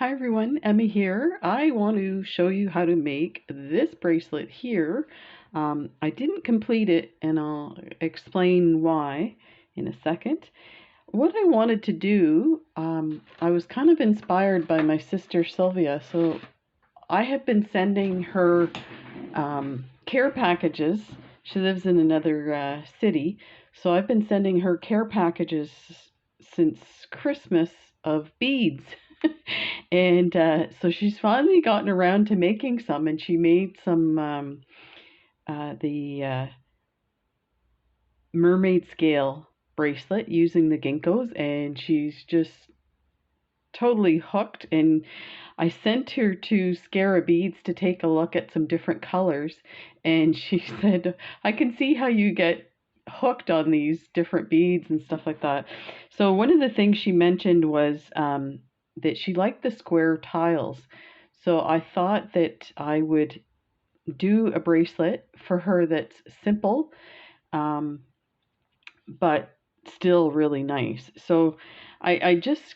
Hi everyone, Emma here. I want to show you how to make this bracelet here. I didn't complete it and I'll explain why in a second. What I wanted to do, I was kind of inspired by my sister Sylvia, so I have been sending her care packages. She lives in another city, so I've been sending her care packages since Christmas of beads. And so she's finally gotten around to making some, and she made some the mermaid scale bracelet using the ginkgos, and she's just totally hooked. And I sent her to Scara Beads to take a look at some different colors, and she said, I can see how you get hooked on these different beads and stuff like that. So one of the things she mentioned was that she liked the square tiles. So I thought that I would do a bracelet for her that's simple, um, but still really nice. So I just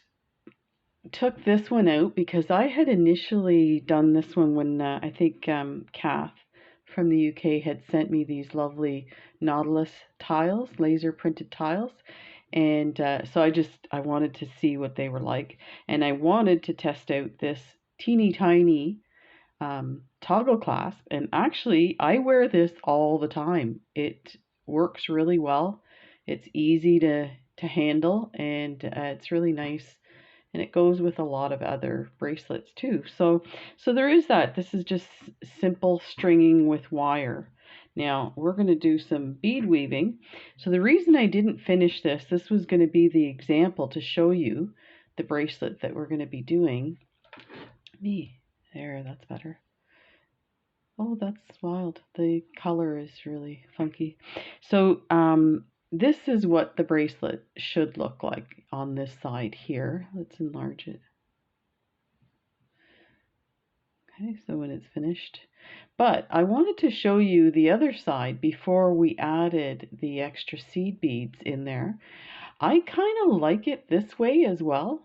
took this one out because I had initially done this one when I think Kath from the UK had sent me these lovely Nautilus tiles, laser printed tiles. And so I wanted to see what they were like. And I wanted to test out this teeny tiny toggle clasp. And actually, I wear this all the time. It works really well. It's easy to handle, and it's really nice, and it goes with a lot of other bracelets too. So there is that. This is just simple stringing with wire. Now we're going to do some bead weaving. So the reason I didn't finish this was going to be the example to show you the bracelet that we're going to be doing. There, that's better. Oh, that's wild. The color is really funky. So this is what the bracelet should look like on this side here. Let's enlarge it. Okay, so when it's finished. But I wanted to show you the other side before we added the extra seed beads in there. I kind of like it this way as well.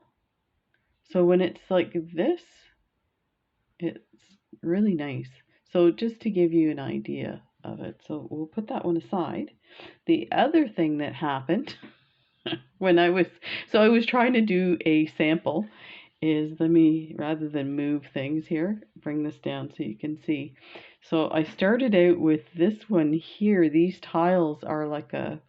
So when it's like this, it's really nice. So just to give you an idea of it. So we'll put that one aside. The other thing that happened when I was trying to do a sample is, let me, rather than move things here, bring this down so you can see. So I started out with this one here. These tiles are like a,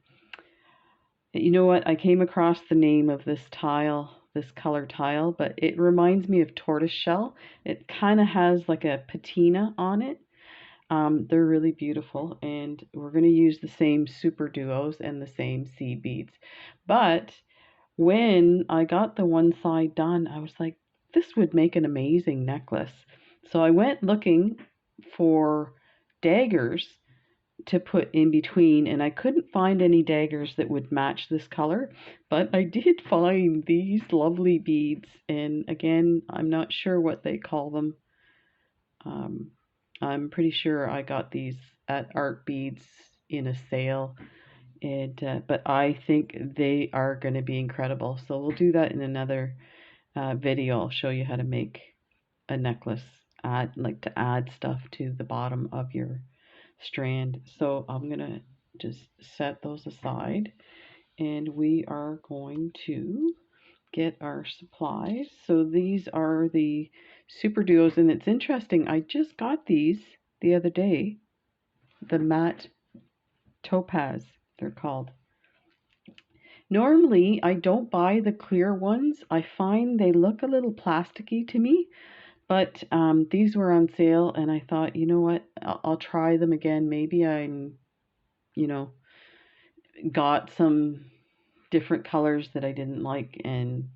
you know what, I came across the name of this tile, this color tile, but it reminds me of tortoise shell. It kind of has like a patina on it. They're really beautiful, and we're going to use the same super duos and the same seed beads. But when I got the one side done, I was like, this would make an amazing necklace. So I went looking for daggers to put in between, and I couldn't find any daggers that would match this color, but I did find these lovely beads, and again, I'm not sure what they call them. I'm pretty sure I got these at Art Beads in a sale, and but I think they are going to be incredible. So we'll do that in another video. I'll show you how to make a necklace, like to add stuff to the bottom of your strand. So I'm gonna just set those aside, and we are going to get our supplies. So these are the super duos, and it's interesting, I just got these the other day, the matte topaz they're called. Normally I don't buy the clear ones. I find they look a little plasticky to me, but these were on sale, and I thought, you know what, I'll try them again. Maybe I'm, you know, got some different colors that I didn't like, and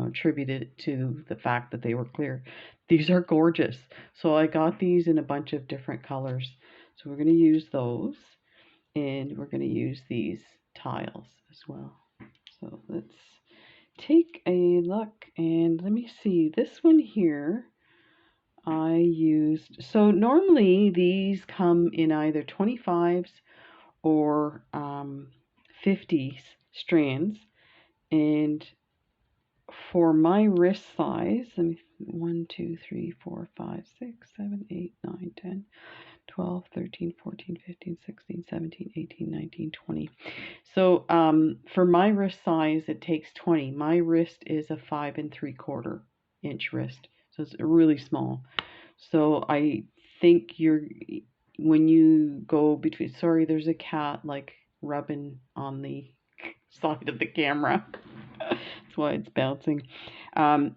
attributed it to the fact that they were clear. These are gorgeous. So I got these in a bunch of different colors. So we're going to use those, and we're going to use these tiles as well. So let's take a look, and let me see. This one here I used, so normally these come in either 25s or 50s strands, and for my wrist size, let me 1, 2, 3, 4, 5, 6, 7, 8, 9, 10, 12, 13, 14, 15, 16, 17, 18, 19, 20. So for my wrist size, it takes 20. My wrist is a 5 3/4 inch wrist, so it's really small. So I think when you go between, sorry, there's a cat like rubbing on the side of the camera. That's why it's bouncing. Um,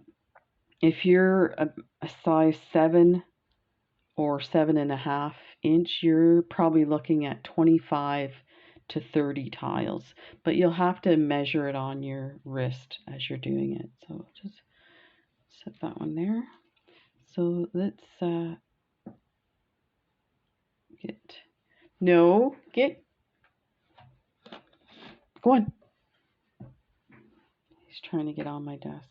if you're a size 7 or 7.5 inch, you're probably looking at 25 to 30 tiles, but you'll have to measure it on your wrist as you're doing it. So just set that one there. So let's go on. He's trying to get on my desk.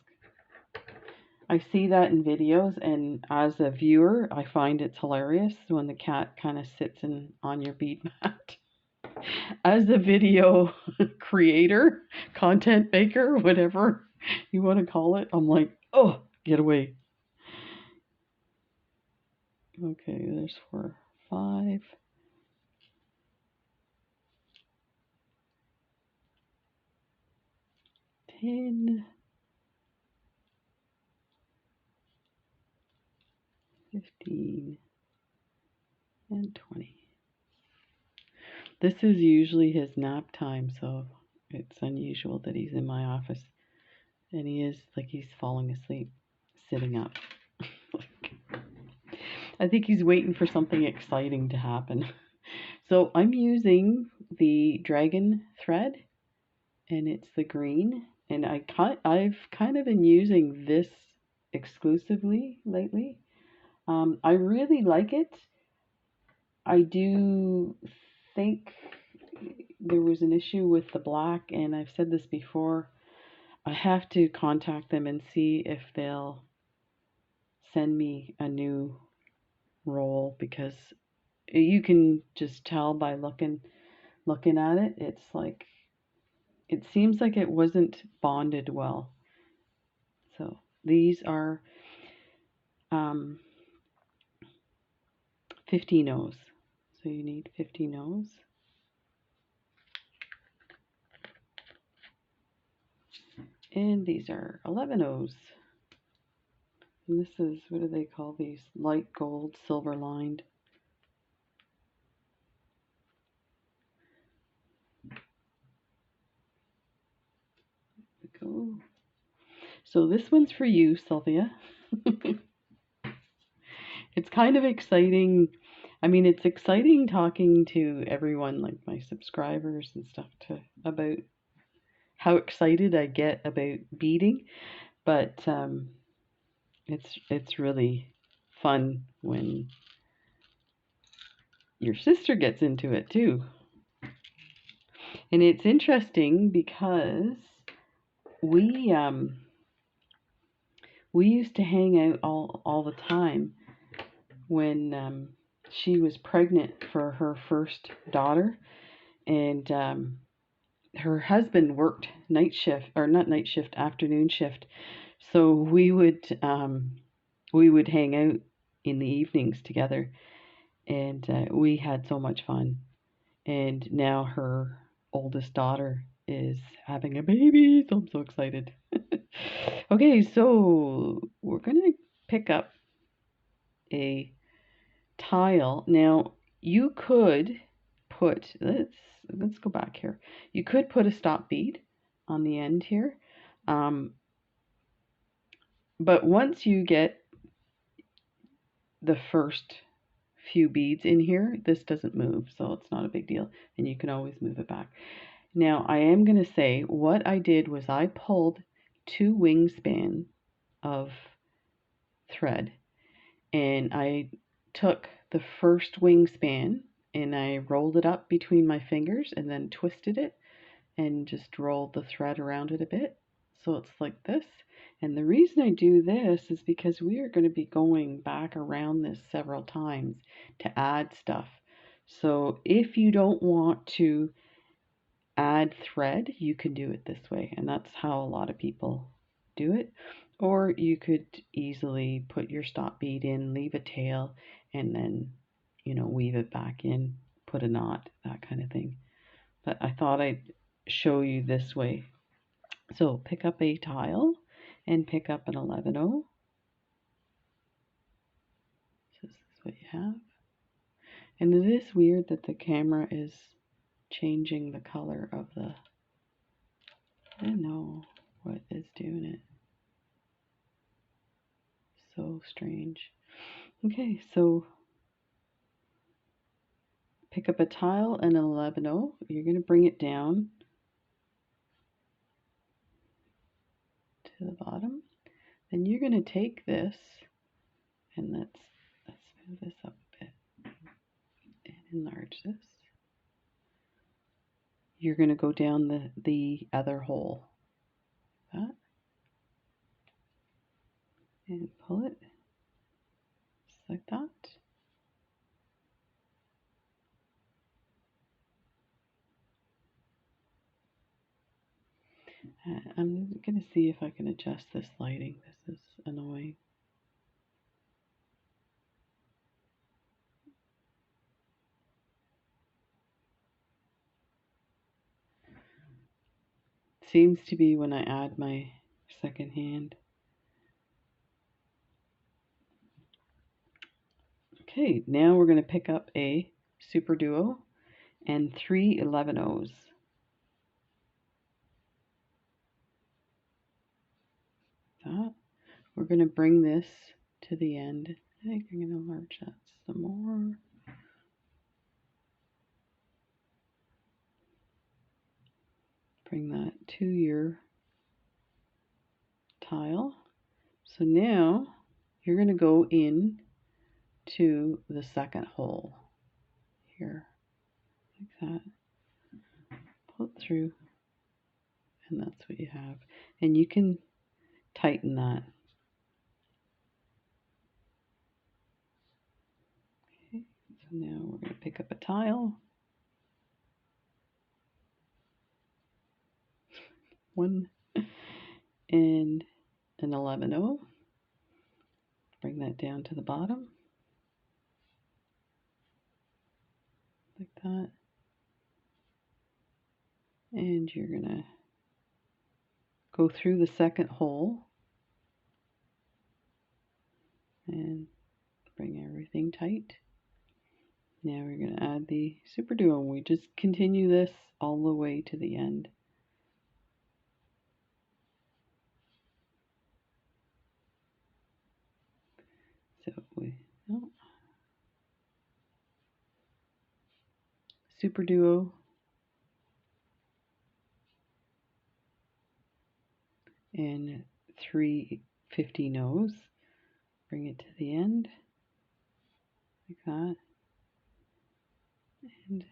I see that in videos, and as a viewer, I find it's hilarious when the cat kind of sits on your bead mat. As a video creator, content maker, whatever you want to call it, I'm like, oh, get away. Okay, there's 4, 5. 10, 15, and 20. This is usually his nap time, so it's unusual that he's in my office. And he is like he's falling asleep, sitting up. I think he's waiting for something exciting to happen. So I'm using the dragon thread, and it's the green. And I've kind of been using this exclusively lately. I really like it. I do think there was an issue with the black, and I've said this before. I have to contact them and see if they'll send me a new roll, because you can just tell by looking at it. It's like it seems like it wasn't bonded well. So these are 15 O's. So you need 15 O's. And these are 11 O's. And this is, what do they call these? Light gold, silver lined. There we go. So this one's for you, Sylvia. It's kind of exciting. I mean, it's exciting talking to everyone, like my subscribers and stuff, about how excited I get about beading. But it's really fun when your sister gets into it too. And it's interesting because we used to hang out all the time when she was pregnant for her first daughter, and her husband worked night shift, or not night shift, afternoon shift. So we would hang out in the evenings together, and we had so much fun. And now her oldest daughter is having a baby, so I'm so excited. Okay, so we're gonna pick up a tile. Now you could put, let's go back here. You could put a stop bead on the end here, but once you get the first few beads in here, this doesn't move, so it's not a big deal, and you can always move it back. Now I am going to say what I did was I pulled 2 wingspan of thread, and I took the first wingspan and I rolled it up between my fingers and then twisted it and just rolled the thread around it a bit, so it's like this. And the reason I do this is because we are going to be going back around this several times to add stuff. So if you don't want to add thread, you can do it this way, and that's how a lot of people do it. Or you could easily put your stop bead in, leave a tail, and then, weave it back in, put a knot, that kind of thing. But I thought I'd show you this way. So pick up a tile and pick up an 11-0. So this is what you have. And it is weird that the camera is changing the color of the, I don't know what is doing it. So strange. Okay, so pick up a tile and an 11-0. You're going to bring it down to the bottom. Then you're going to take this, and let's move this up a bit and enlarge this. You're going to go down the other hole, like that, and pull it just like that. I'm going to see if I can adjust this lighting. This is annoying. Seems to be when I add my second hand. Okay, now we're going to pick up a super duo and 3 11-0s. That. We're going to bring this to the end. I think I'm going to enlarge that some more. Bring that to your tile. So now you're going to go in to the second hole here, like that. Pull it through, and that's what you have. And you can tighten that. Okay, so now we're going to pick up a tile. One and an 11-0. Bring that down to the bottom, like that. And you're going to go through the second hole and bring everything tight. Now we're going to add the super duo. We just continue this all the way to the end. So super duo and 3 15-0s. Bring it to the end, like that. And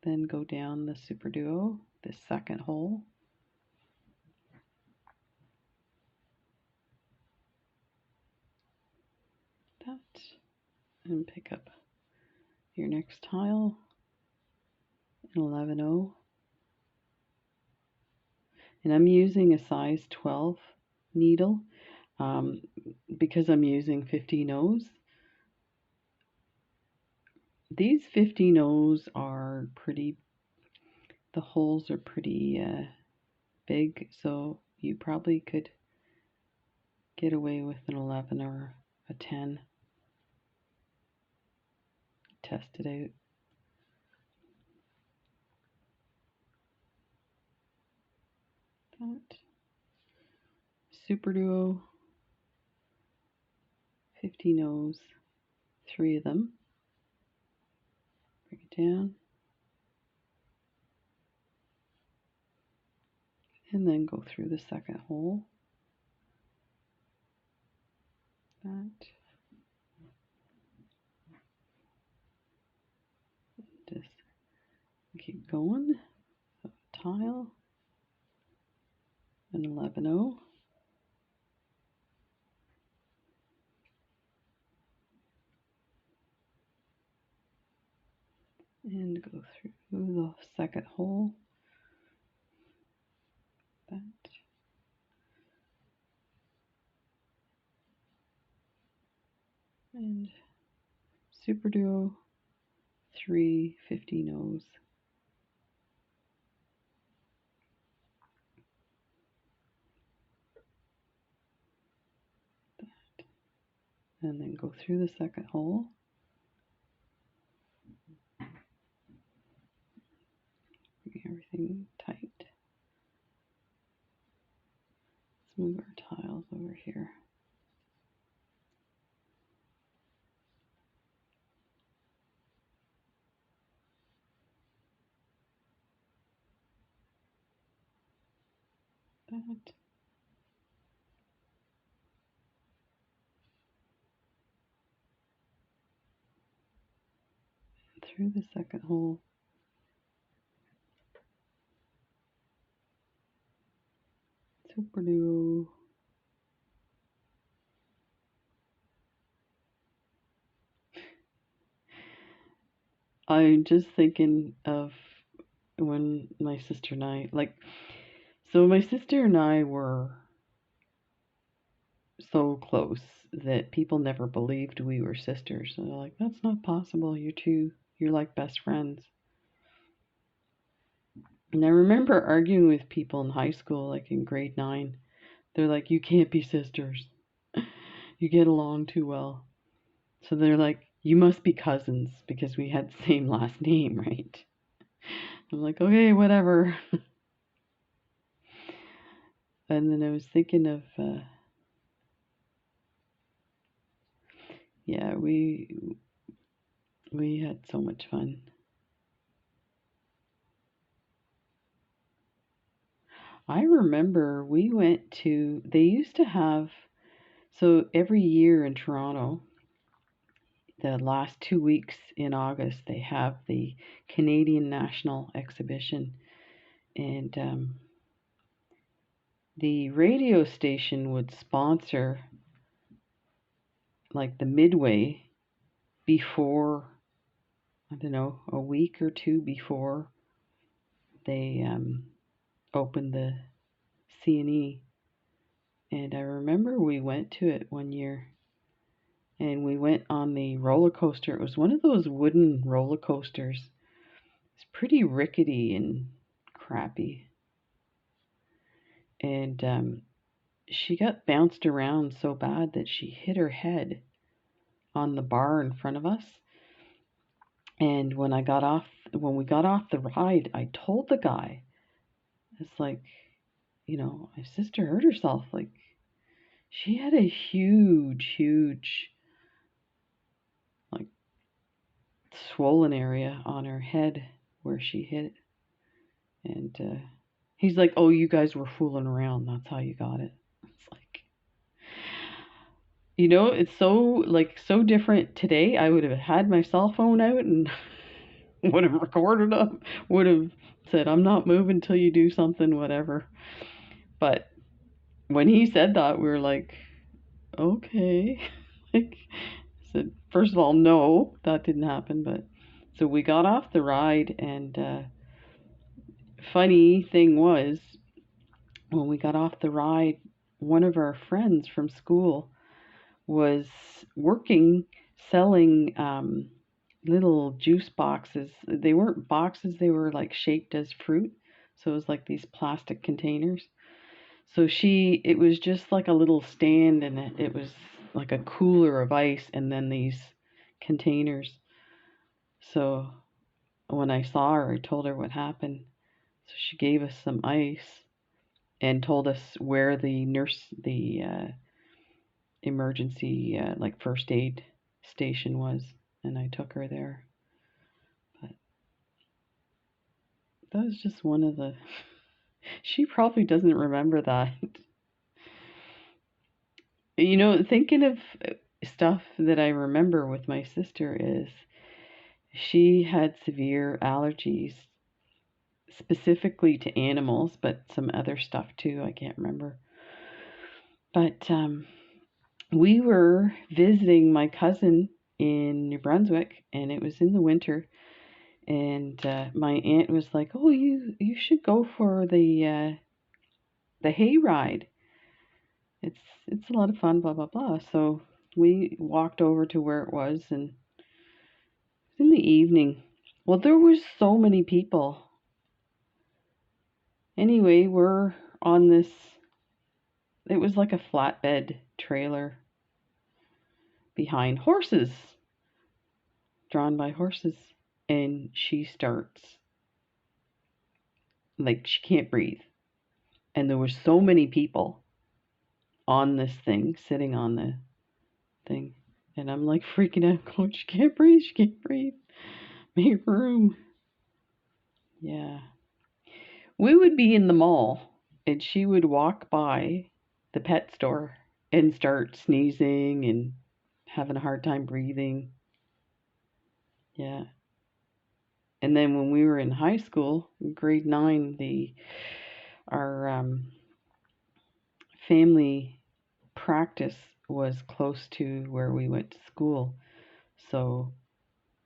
then go down the super duo, the second hole. That. And pick up your next tile, an 11-0. And I'm using a size 12 needle because I'm using 15-0s. These 15-0s are pretty, the holes are pretty big, so you probably could get away with an 11 or a 10. Test it out. That. Super duo, 15-0s, 3 of them. Bring it down. And then go through the second hole. That. Just keep going. So tile, an 11-0. And go through the second hole. That. and Super Duo 350 nose. And then go through the second hole. Bring everything tight. Let's move our tiles over here. That. Through the second hole. Super Duo. I'm just thinking of when my sister and I, so my sister and I were so close that people never believed we were sisters. And they're like, that's not possible. You're like best friends. And I remember arguing with people in high school, like in grade 9. They're like, you can't be sisters. You get along too well. So they're like, you must be cousins because we had the same last name, right? I'm like, okay, whatever. And then I was thinking of, yeah, we had so much fun. I remember we went to, they used to have, so every year in Toronto, the last 2 weeks in August, they have the Canadian National Exhibition. And the radio station would sponsor like the midway before, I don't know, a week or two before they opened the C&E. And I remember we went to it one year and we went on the roller coaster. It was one of those wooden roller coasters. It's pretty rickety and crappy. And she got bounced around so bad that she hit her head on the bar in front of us. And when we got off the ride, I told the guy, it's like, my sister hurt herself. Like, she had a huge, like, swollen area on her head where she hit. And he's like, oh, you guys were fooling around. That's how you got it. It's like, it's so different today. I would have had my cell phone out and would have recorded them, would have said, I'm not moving till you do something, whatever. But when he said that, we were like, okay. Like, said, first of all, no, that didn't happen. But so we got off the ride, and funny thing was, when we got off the ride, one of our friends from school was working selling little juice boxes. They weren't boxes, they were like shaped as fruit. So it was like these plastic containers. So it was just like a little stand, and it was like a cooler of ice and then these containers. So when I saw her, I told her what happened. So she gave us some ice and told us where the emergency, like first aid station was, and I took her there. But that was just one of the. She probably doesn't remember that. Thinking of stuff that I remember with my sister is she had severe allergies, specifically to animals, but some other stuff too. I can't remember. But we were visiting my cousin in New Brunswick, and it was in the winter. And my aunt was like, "Oh, you should go for the hay ride. It's a lot of fun." Blah blah blah. So we walked over to where it was, and in the evening. Well, there was so many people. Anyway, we're on this, it was like a flatbed trailer behind horses, drawn by horses. And she starts, like, she can't breathe. And there was so many people on this thing, sitting on the thing. And I'm like freaking out, going, she can't breathe, she can't breathe. Make room. Yeah. We would be in the mall, and she would walk by the pet store and start sneezing and having a hard time breathing. Yeah. And then when we were in high school, grade 9, our family practice was close to where we went to school. So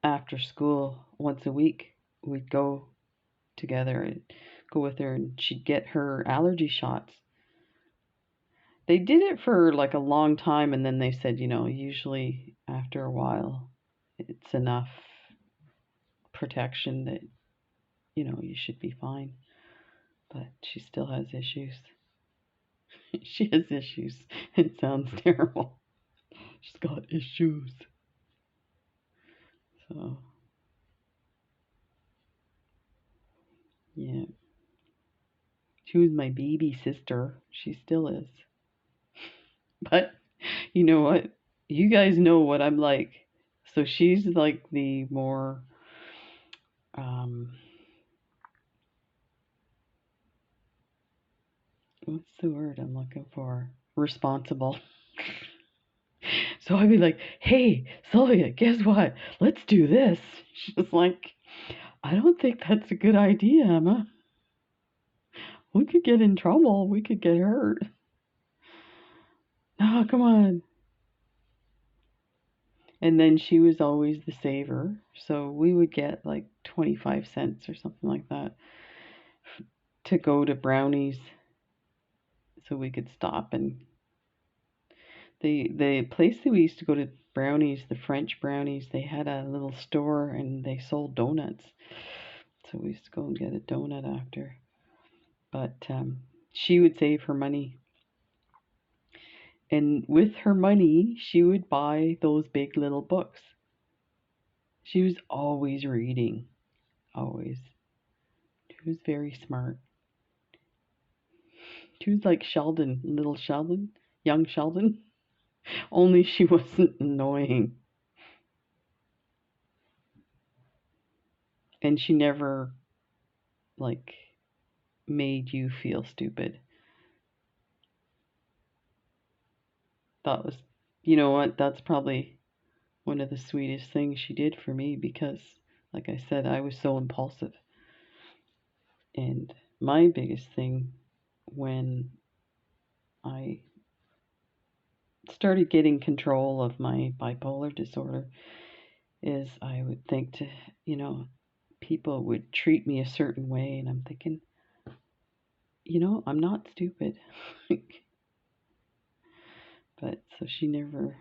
after school, once a week, we'd go together and go with her, and she'd get her allergy shots. They did it for like a long time, and then they said, usually after a while, it's enough protection that, you should be fine. But she still has issues. She has issues. It sounds terrible. She's got issues. So, yeah. She was my baby sister. She still is. But you know what? You guys know what I'm like. So she's like the more, what's the word I'm looking for? Responsible. So I'd be like, hey, Sylvia, guess what? Let's do this. She's like, I don't think that's a good idea, Emma. We could get in trouble. We could get hurt. No, come on. And then she was always the saver. So we would get like 25 cents or something like that to go to Brownies, so we could stop. And the place that we used to go to Brownies, the French Brownies, they had a little store and they sold donuts. So we used to go and get a donut after. But she would save her money. And with her money, she would buy those big little books. She was always reading. Always. She was very smart. She was like Sheldon, little Sheldon, young Sheldon. Only she wasn't annoying. And she never, like, made you feel stupid. That was, you know what, that's probably one of the sweetest things she did for me, because, like I said, I was so impulsive. And my biggest thing when I started getting control of my bipolar disorder is I would think to, people would treat me a certain way, and I'm thinking, I'm not stupid. But so she never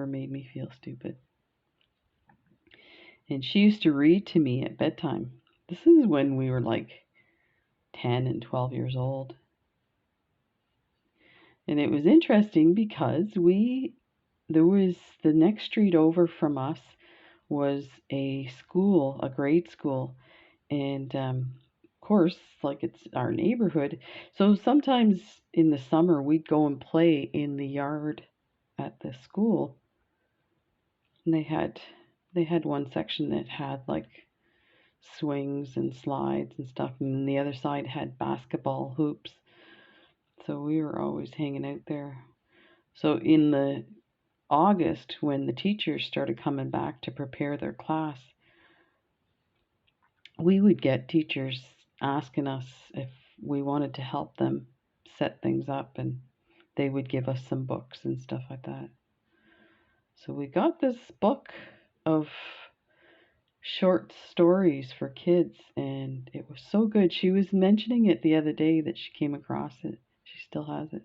made me feel stupid. And she used to read to me at bedtime. This is when we were like 10 and 12 years old. And it was interesting because there was the next street over from us was a school, a grade school. And of course, like, it's our neighborhood. So sometimes in the summer, we'd go and play in the yard at the school. And they had one section that had like swings and slides and stuff, and then the other side had basketball hoops. So we were always hanging out there. So in the August, when the teachers started coming back to prepare their class, we would get teachers asking us if we wanted to help them set things up, and they would give us some books and stuff like that. So we got this book of short stories for kids, and it was so good. She was mentioning it the other day that she came across it. She still has it.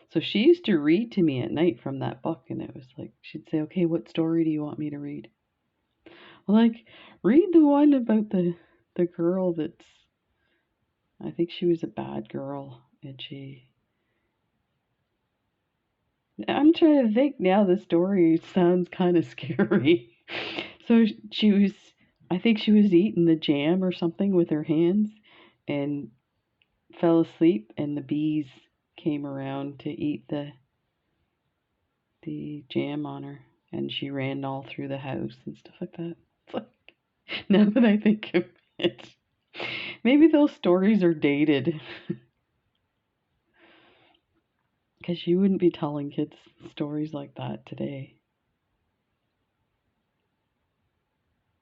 So she used to read to me at night from that book, and it was like she'd say, "Okay, what story do you want me to read?" Like, read the one about the girl that's, I think she was a bad girl, and I'm trying to think now. The story sounds kind of scary. So she was, I think she was eating the jam or something with her hands, and fell asleep, and the bees came around to eat the jam on her, and she ran all through the house and stuff like that. It's like, now that I think of it, maybe those stories are dated because you wouldn't be telling kids stories like that today.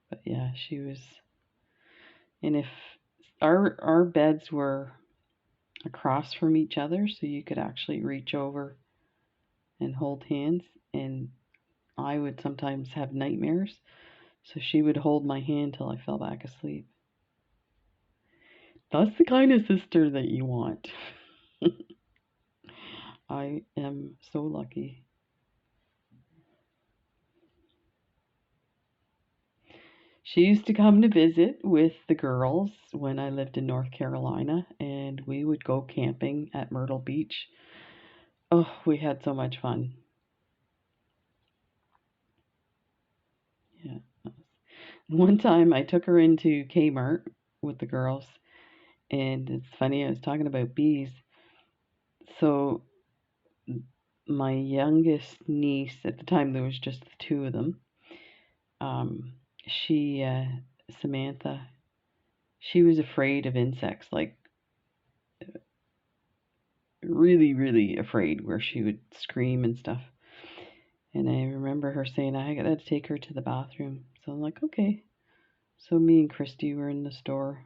But yeah, she was, and if our beds were across from each other, so you could actually reach over and hold hands, and I would sometimes have nightmares, so she would hold my hand till I fell back asleep. That's the kind of sister that you want. I am so lucky. She used to come to visit with the girls when I lived in North Carolina, and we would go camping at Myrtle Beach. Oh, we had so much fun. Yeah. One time I took her into Kmart with the girls, and it's funny, I was talking about bees. So, my youngest niece, at the time there was just the two of them, um, she, Samantha, she was afraid of insects, like really, really afraid, where she would scream and stuff. And I remember her saying, I gotta take her to the bathroom. So I'm like, okay. So me and Christy were in the store,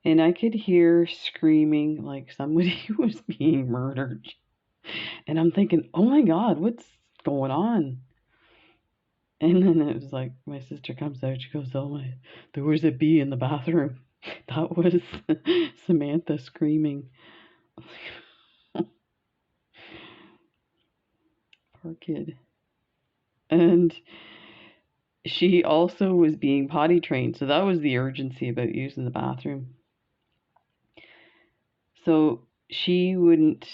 and I could hear screaming like somebody was being murdered. And I'm thinking, oh my God, what's going on? And then it was like my sister comes out, she goes, oh my, there was a bee in the bathroom. That was Samantha screaming. Poor kid. And she also was being potty trained, so that was the urgency about using the bathroom. So she wouldn't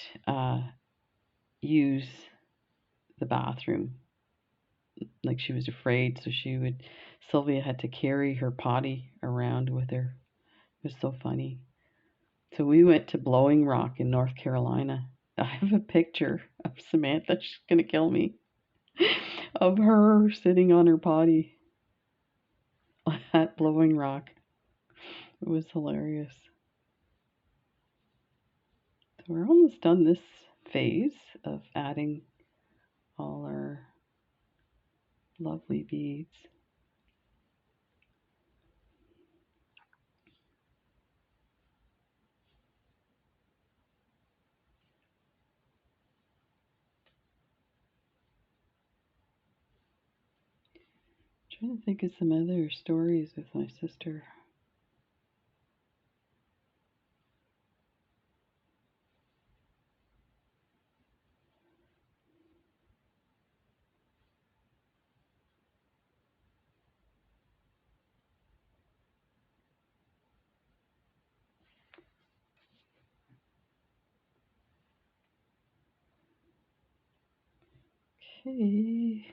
use the bathroom, like she was afraid. So Sylvia had to carry her potty around with her. It was so funny. So we went to Blowing Rock in North Carolina. I have a picture of Samantha, she's gonna kill me, of her sitting on her potty at Blowing Rock. It was hilarious. So we're almost done this phase of adding all our lovely beads. I'm trying to think of some other stories with my sister. Okay,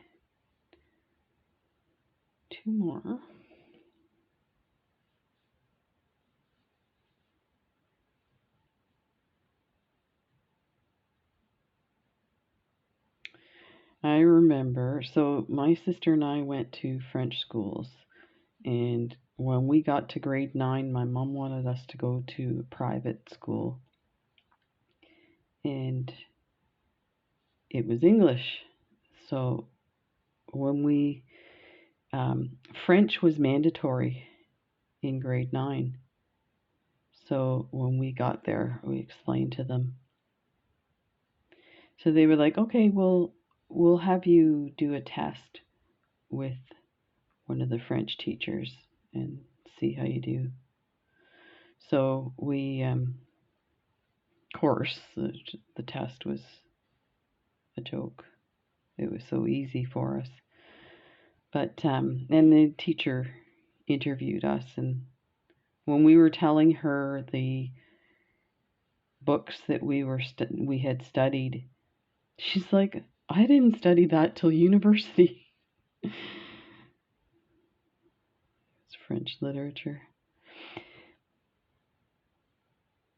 two more. I remember, so my sister and I went to French schools, and when we got to grade 9, my mom wanted us to go to a private school, and it was English. So when French was mandatory in grade 9. So when we got there, we explained to them. So they were like, okay, we'll have you do a test with one of the French teachers and see how you do. So we, of course, the test was a joke. It was so easy for us. But and the teacher interviewed us, and when we were telling her the books that we had studied, she's like, "I didn't study that till university." It's French literature.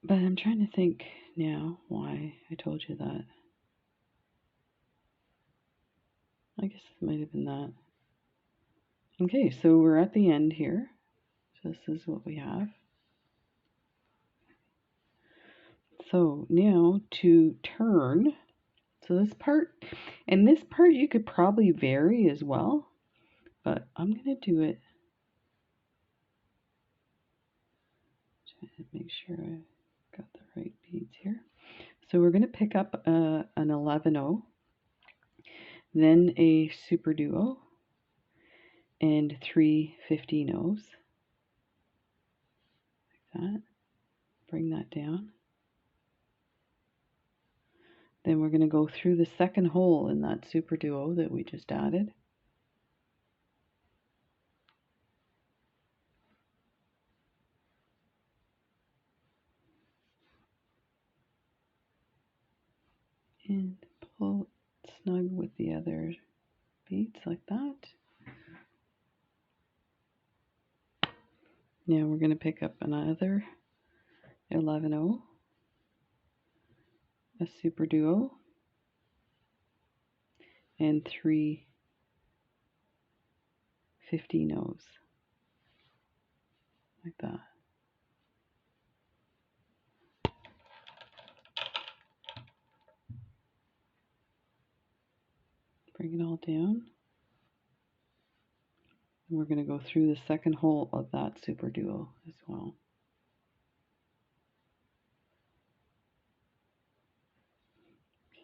But I'm trying to think now why I told you that. I guess it might have been that. Okay, so we're at the end here. So this is what we have. So now to turn, so this part, and this part you could probably vary as well, but I'm going to do it. Trying to make sure I got the right beads here. So we're going to pick up an 11-0, then a super duo, and 3 15-0s, like that. Bring that down. Then we're going to go through the second hole in that super duo that we just added. And pull it snug with the other beads like that. Now we're going to pick up another 11-0, a super duo, and 3 15-0s, like that. Bring it all down. And we're going to go through the second hole of that super duo as well.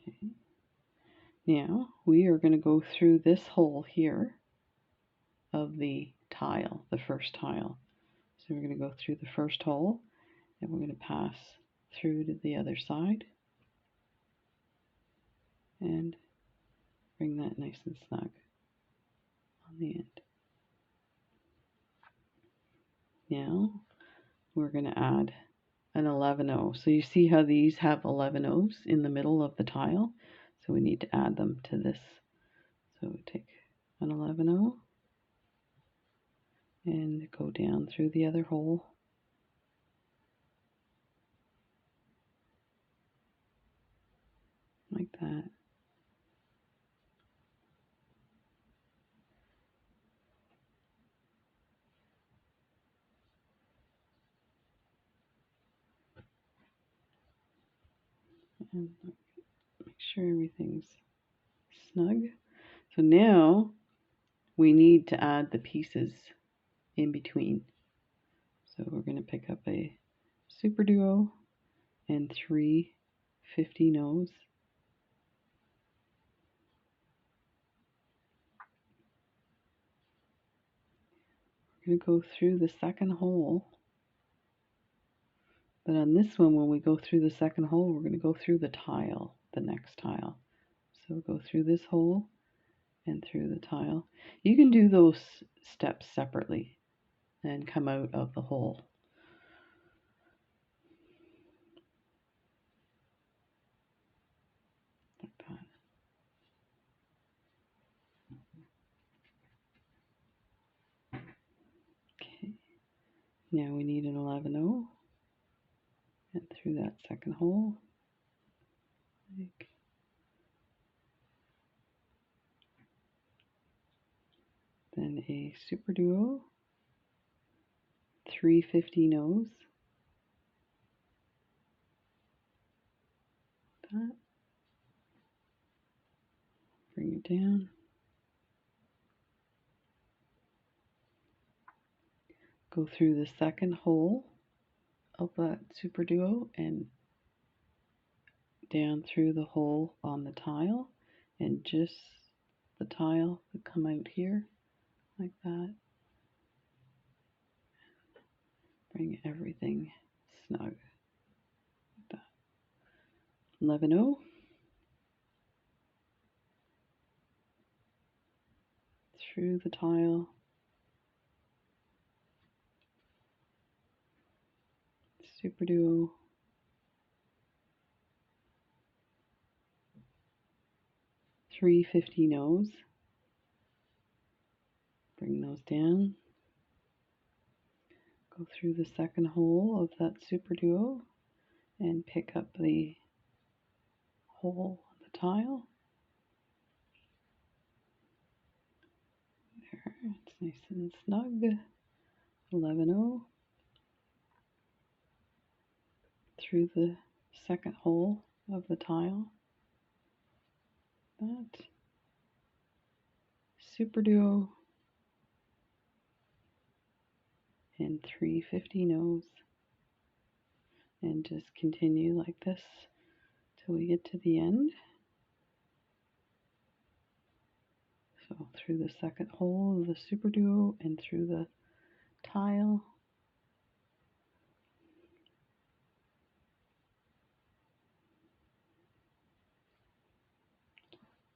Okay. Now we are going to go through this hole here of the tile, the first tile. So we're going to go through the first hole, and we're going to pass through to the other side and bring that nice and snug on the end. Now we're going to add an 11-0. So you see how these have 11-0s in the middle of the tile? So we need to add them to this. So we take an 11-0 and go down through the other hole. Like that. And make sure everything's snug. So now we need to add the pieces in between. So we're going to pick up a super duo and 3 15-0s. We're going to go through the second hole. But on this one, when we go through the second hole, we're going to go through the tile, the next tile. So we'll go through this hole and through the tile. You can do those steps separately and come out of the hole. Like that. Okay. Now we need an 11-0 and through that second hole. Like then a super duo, 3 15-0s. That. Bring it down. Go through the second hole of that super duo and down through the hole on the tile, and just the tile would come out here like that. Bring everything snug like that. 11-0 through the tile, super duo, three 50 no's, bring those down, go through the second hole of that super duo and pick up the hole of the tile. There, it's nice and snug. 11-0 through the second hole of the tile. That super duo and three 50 no's, and just continue like this till we get to the end. So through the second hole of the super duo and through the tile.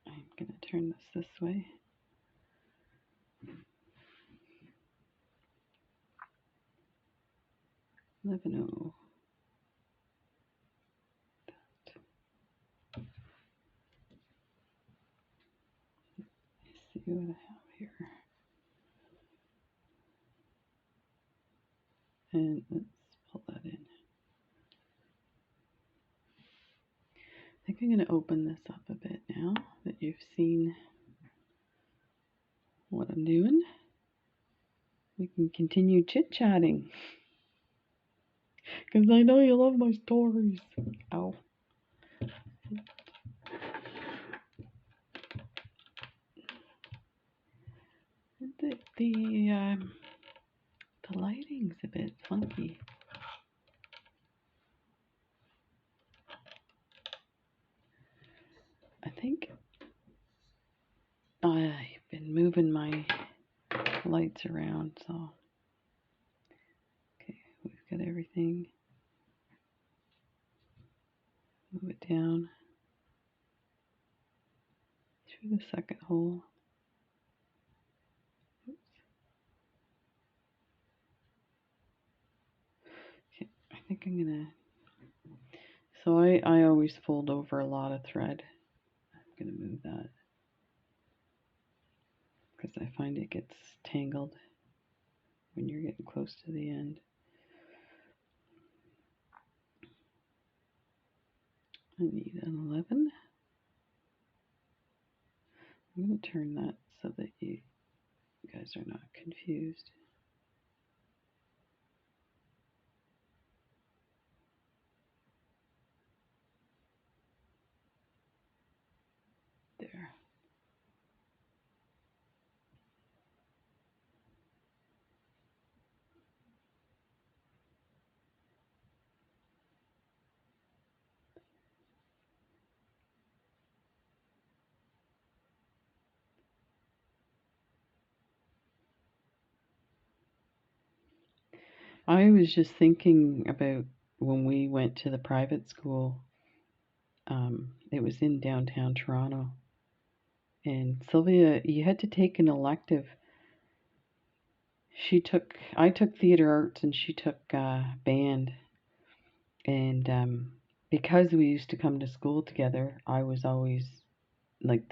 I'm going to turn this way. Let's see what I have here. And let's pull that in. I think I'm going to open this up a bit now that you've seen what I'm doing. We can continue chit-chatting, because I know you love my stories. Ow. The lighting's a bit funky. I think I've been moving my lights around, so okay, we've got everything. Move it down through the second hole. Oops. Okay, I think I'm gonna, so I always fold over a lot of thread. I'm gonna move that because I find it gets tangled when you're getting close to the end. I need an 11. I'm going to turn that so that you guys are not confused. There. I was just thinking about when we went to the private school. It was in downtown Toronto. And Sylvia, you had to take an elective. I took theater arts and she took band. And because we used to come to school together, I was always like,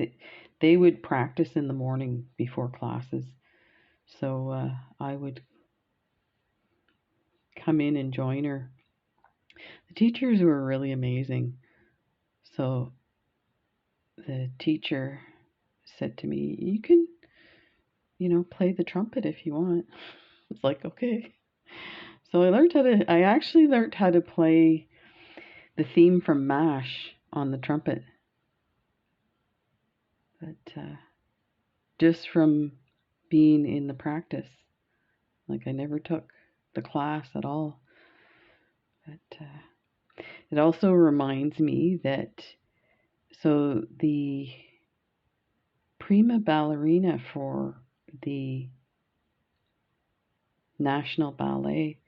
they would practice in the morning before classes. So I would come in and join her. The teachers were really amazing. So the teacher said to me, you can, play the trumpet if you want. It's like, okay. So I actually learned how to play the theme from MASH on the trumpet. But just from being in the practice. Like, I never took the class at all. But it also reminds me that, so the prima ballerina for the National Ballet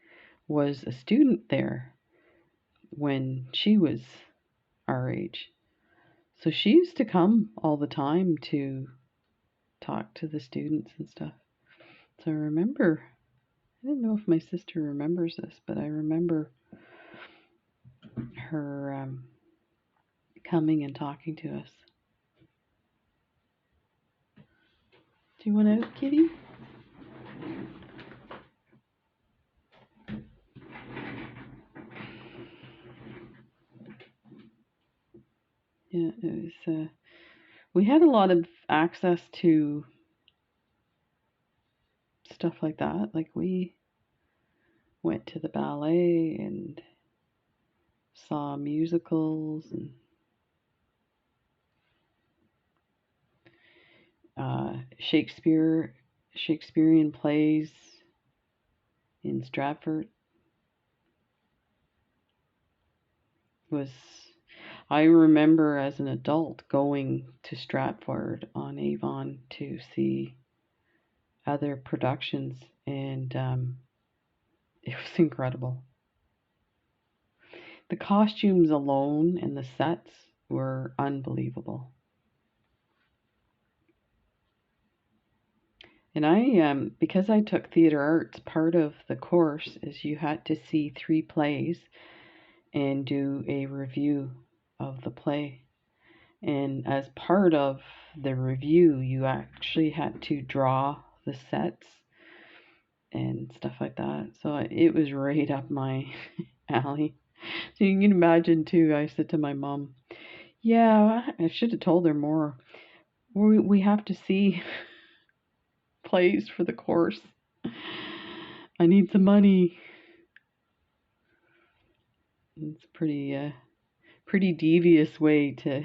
was a student there when she was our age. So she used to come all the time to talk to the students and stuff. So I remember, I don't know if my sister remembers this, but I remember her coming and talking to us. Do you want out, kitty? Yeah, it was. We had a lot of access to stuff like that. Like we went to the ballet and saw musicals and Shakespearean plays in Stratford was. I remember as an adult going to Stratford on Avon to see other productions, and it was incredible. The costumes alone and the sets were unbelievable. And because I took theater arts, part of the course is you had to see 3 plays and do a review of the play. And as part of the review, you actually had to draw the sets and stuff like that. So it was right up my alley. So you can imagine too, I said to my mom, yeah, I should have told her more. We have to see plays for the course. I need some money. It's pretty devious way to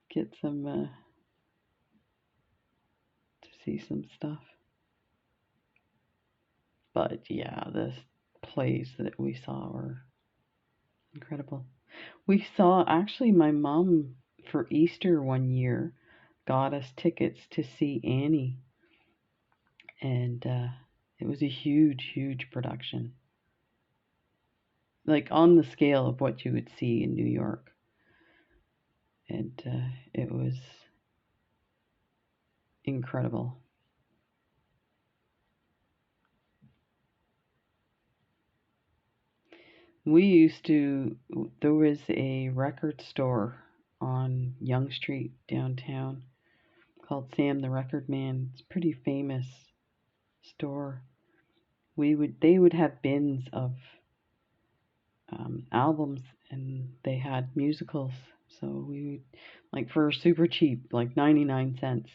get some to see some stuff. But yeah, the plays that we saw were incredible. We saw actually my mom for Easter one year got us tickets to see Annie, and it was a huge production, like on the scale of what you would see in New York, and it was incredible. There was a record store on Yonge Street downtown called Sam the Record Man. It's a pretty famous store. They would have bins of albums, and they had musicals. So we would, like, for super cheap, like 99 cents.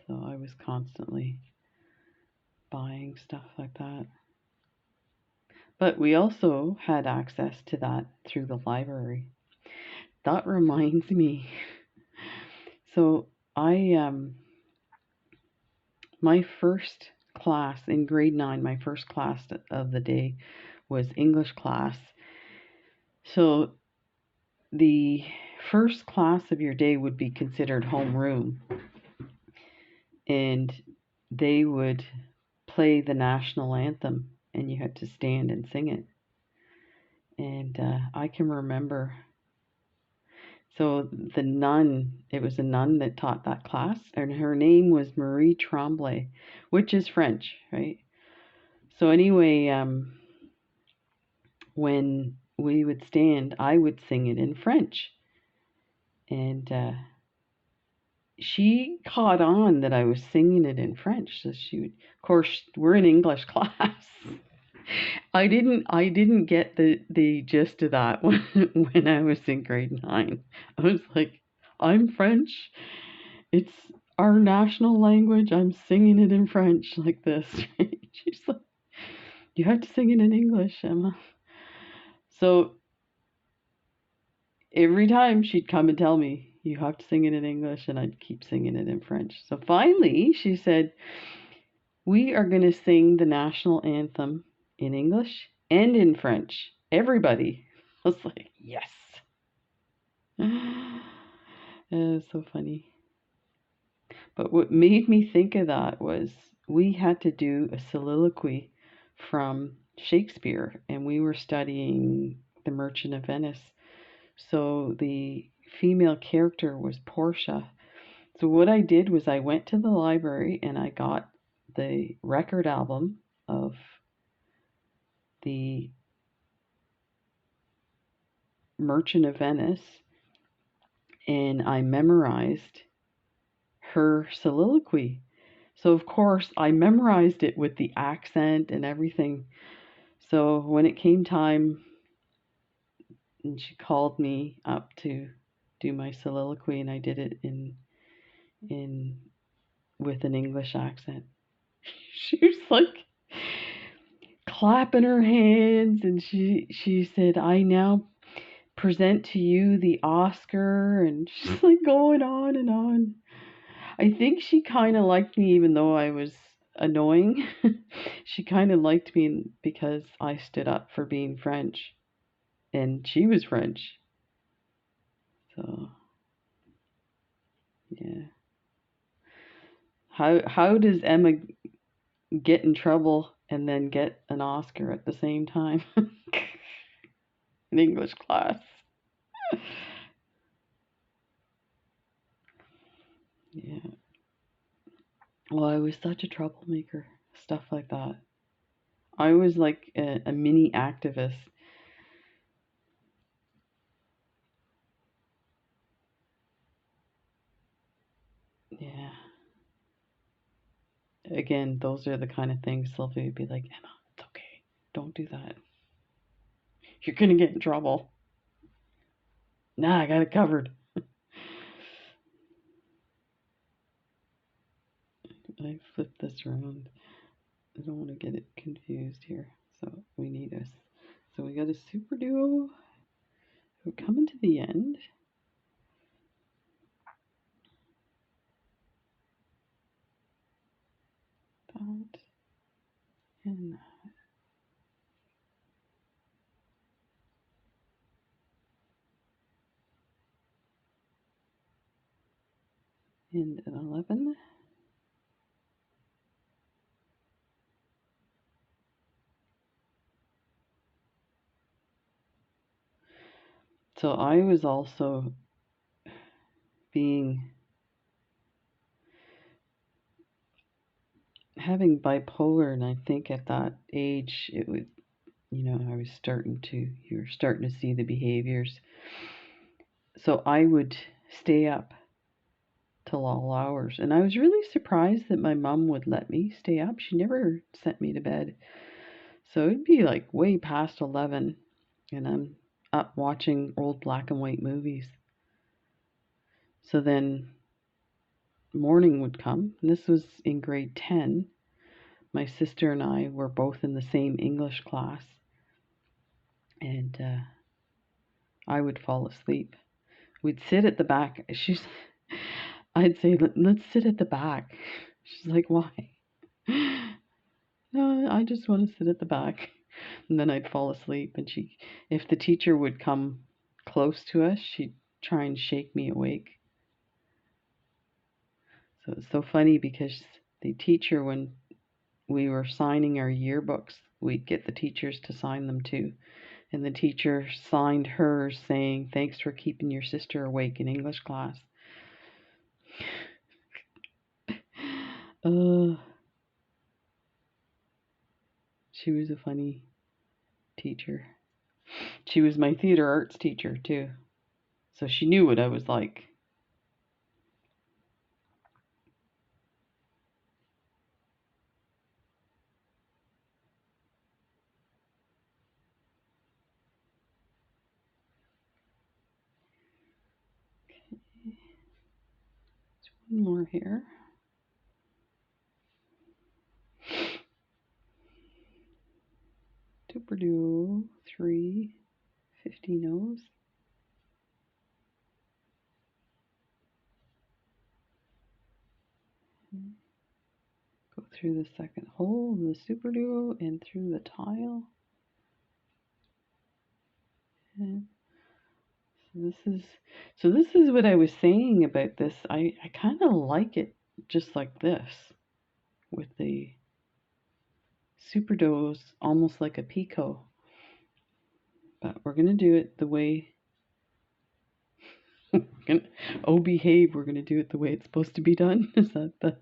So I was constantly buying stuff like that. But we also had access to that through the library. That reminds me. So my first class in grade 9, my first class of the day was English class. So the first class of your day would be considered homeroom, and they would play the national anthem, and you had to stand and sing it. And I can remember. So it was a nun that taught that class, and her name was Marie Tremblay, which is French, right? So anyway, when we would stand, I would sing it in French. And she caught on that I was singing it in French. So of course, we're in English class. I didn't get the gist of that when I was in grade 9. I was like, I'm French. It's our national language. I'm singing it in French like this. She's like, you have to sing it in English, Emma. So every time she'd come and tell me, you have to sing it in English, and I'd keep singing it in French. So finally, she said, we are going to sing the national anthem in English and in French. Everybody. I was like, yes. It was so funny. But what made me think of that was we had to do a soliloquy from Shakespeare, and we were studying The Merchant of Venice. So the female character was Portia. So what I did was I went to the library and I got the record album of the Merchant of Venice and I memorized her soliloquy. So of course I memorized it with the accent and everything. So when it came time and she called me up to do my soliloquy and I did it in with an English accent. She was like clapping her hands and she said, "I now present to you the Oscar," and she's like going on and on. I think she kind of liked me even though I was annoying. She kind of liked me because I stood up for being French and she was French. So, yeah. How does Emma get in trouble and then get an Oscar at the same time in English class? Yeah. Well, I was such a troublemaker, stuff like that. I was like a mini activist. Yeah. Again, those are the kind of things Sylvia would be like, Emma, it's okay. Don't do that. You're going to get in trouble. Nah, I got it covered. I flipped this around. I don't want to get it confused here. So we need a. So we got a super duo. We're coming to the end. That and that. And an 11. So I was also being having bipolar, and I think at that age it would, I was you're starting to see the behaviors. So I would stay up till all hours, and I was really surprised that my mom would let me stay up. She never sent me to bed. So it'd be like way past 11, and I'm up watching old black and white movies. So then morning would come, and this was in grade 10. My sister and I were both in the same English class, and I would fall asleep. We'd sit at the back. I'd say, let's sit at the back. She's like, why? No, I just want to sit at the back. And then I'd fall asleep. And if the teacher would come close to us, she'd try and shake me awake. So it's so funny because the teacher, when we were signing our yearbooks, we'd get the teachers to sign them too. And the teacher signed hers saying, "Thanks for keeping your sister awake in English class." She was a funny teacher. She was my theater arts teacher too. So she knew what I was like. One more here. Duperdo 3 50 nose. Go through the second hole of the super duo and through the tile. And so this is what I was saying about this. I kind of like it just like this, with the super duos almost like a picot. But we're gonna do it the way Oh, behave, we're gonna do it the way it's supposed to be done. Is that the...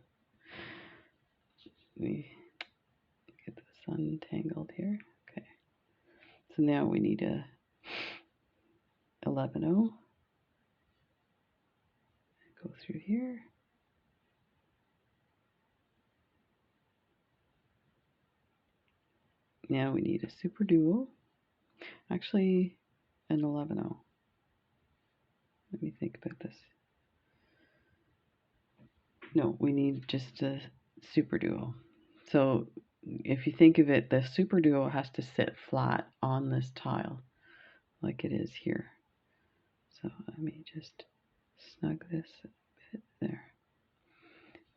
We get this untangled here. Okay. So now we need a 11-0. Go through here. Now we need a super duo. Actually, an 11-0. Let me think about this. No, we need just a super duo. So if you think of it, the super duo has to sit flat on this tile like it is here. So let me just snug this a bit there.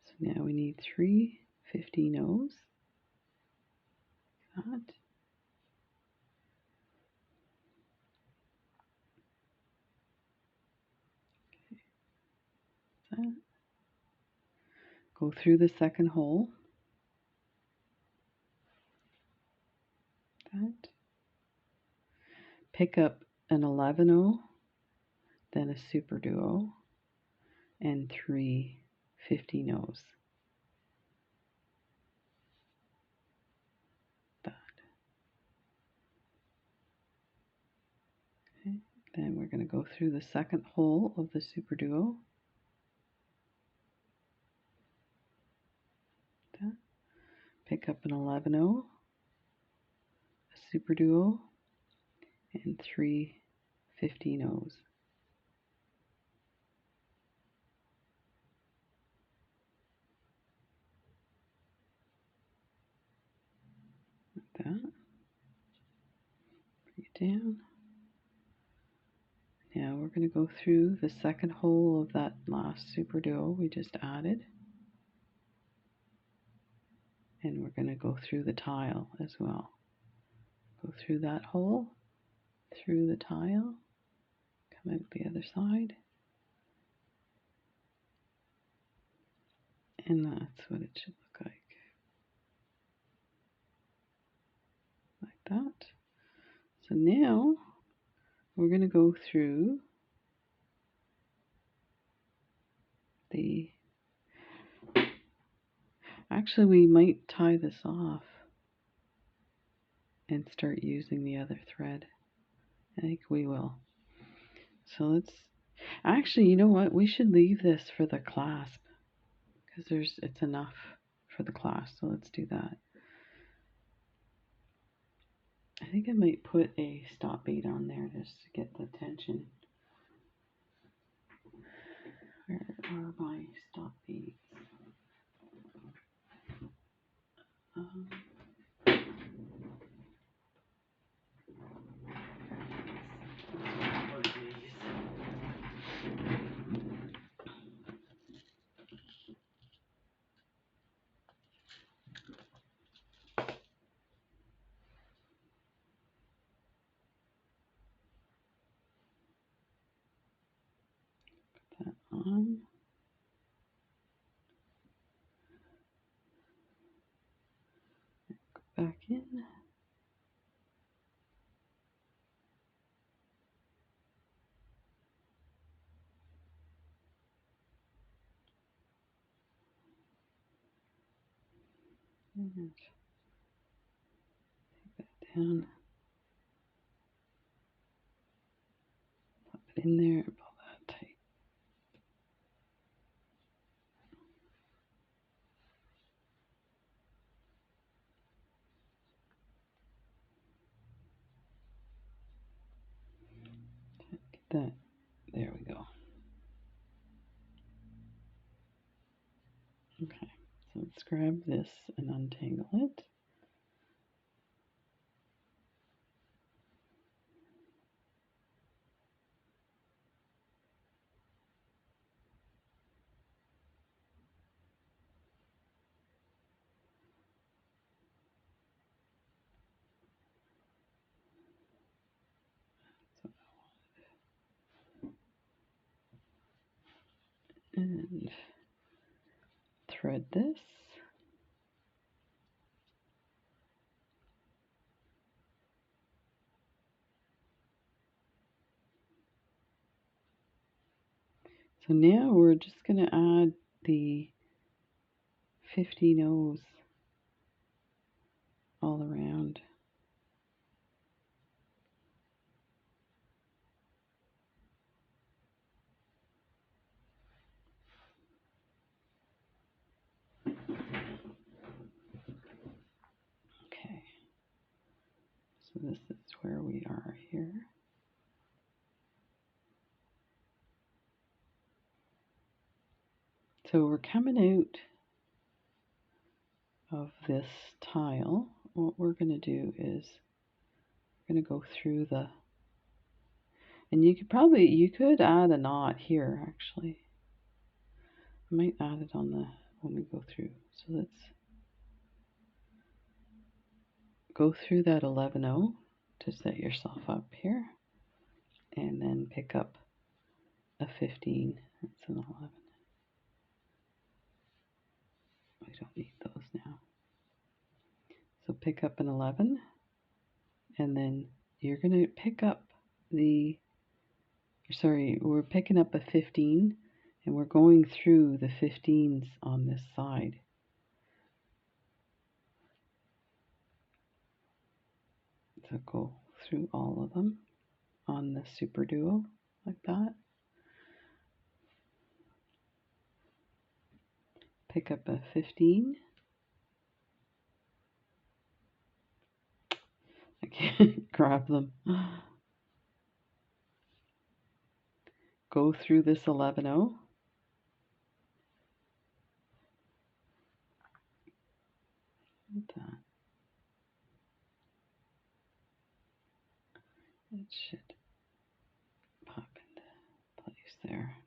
So now we need 3 15-0s. That. That. Go through the second hole. That. Pick up an 11-0, then a super duo, and 3 15-0s. That. Okay. Then we're going to go through the second hole of the super duo. That. Pick up an 11-0, a super duo, and 3 15-0s. Like that. Bring it down. Now we're going to go through the second hole of that last super duo we just added. And we're going to go through the tile as well. Go through that hole, through the tile, come out the other side. And that's what it should look like. Like that. So now we're going to go through the... Actually, we might tie this off and start using the other thread. I think we will. So let's... Actually, you know what? We should leave this for the clasp because it's enough for the clasp. So let's do that. I think I might put a stop bead on there just to get the tension. Where are my stop beads? Um, that on. Go back in. And take that down. Pop it in there and pull that tight. Get that. There we go. Okay, so let's grab this and untangle it. And thread this. So now we're just going to add the 50 O's all around. Okay, so this is where we are here. So we're coming out of this tile. What we're going to do is we're going to go through the, and you could add a knot here actually. I might add it on the, when we go through. So let's go through that 11-0 to set yourself up here, and then pick up a 15. That's an 11. We don't need those now. So pick up an 11, and then you're going to pick up we're picking up a 15, and we're going through the 15s on this side. So go through all of them on the super duo like that. Pick up a 15. I can't grab them. Go through this 11-0. It should pop into place there.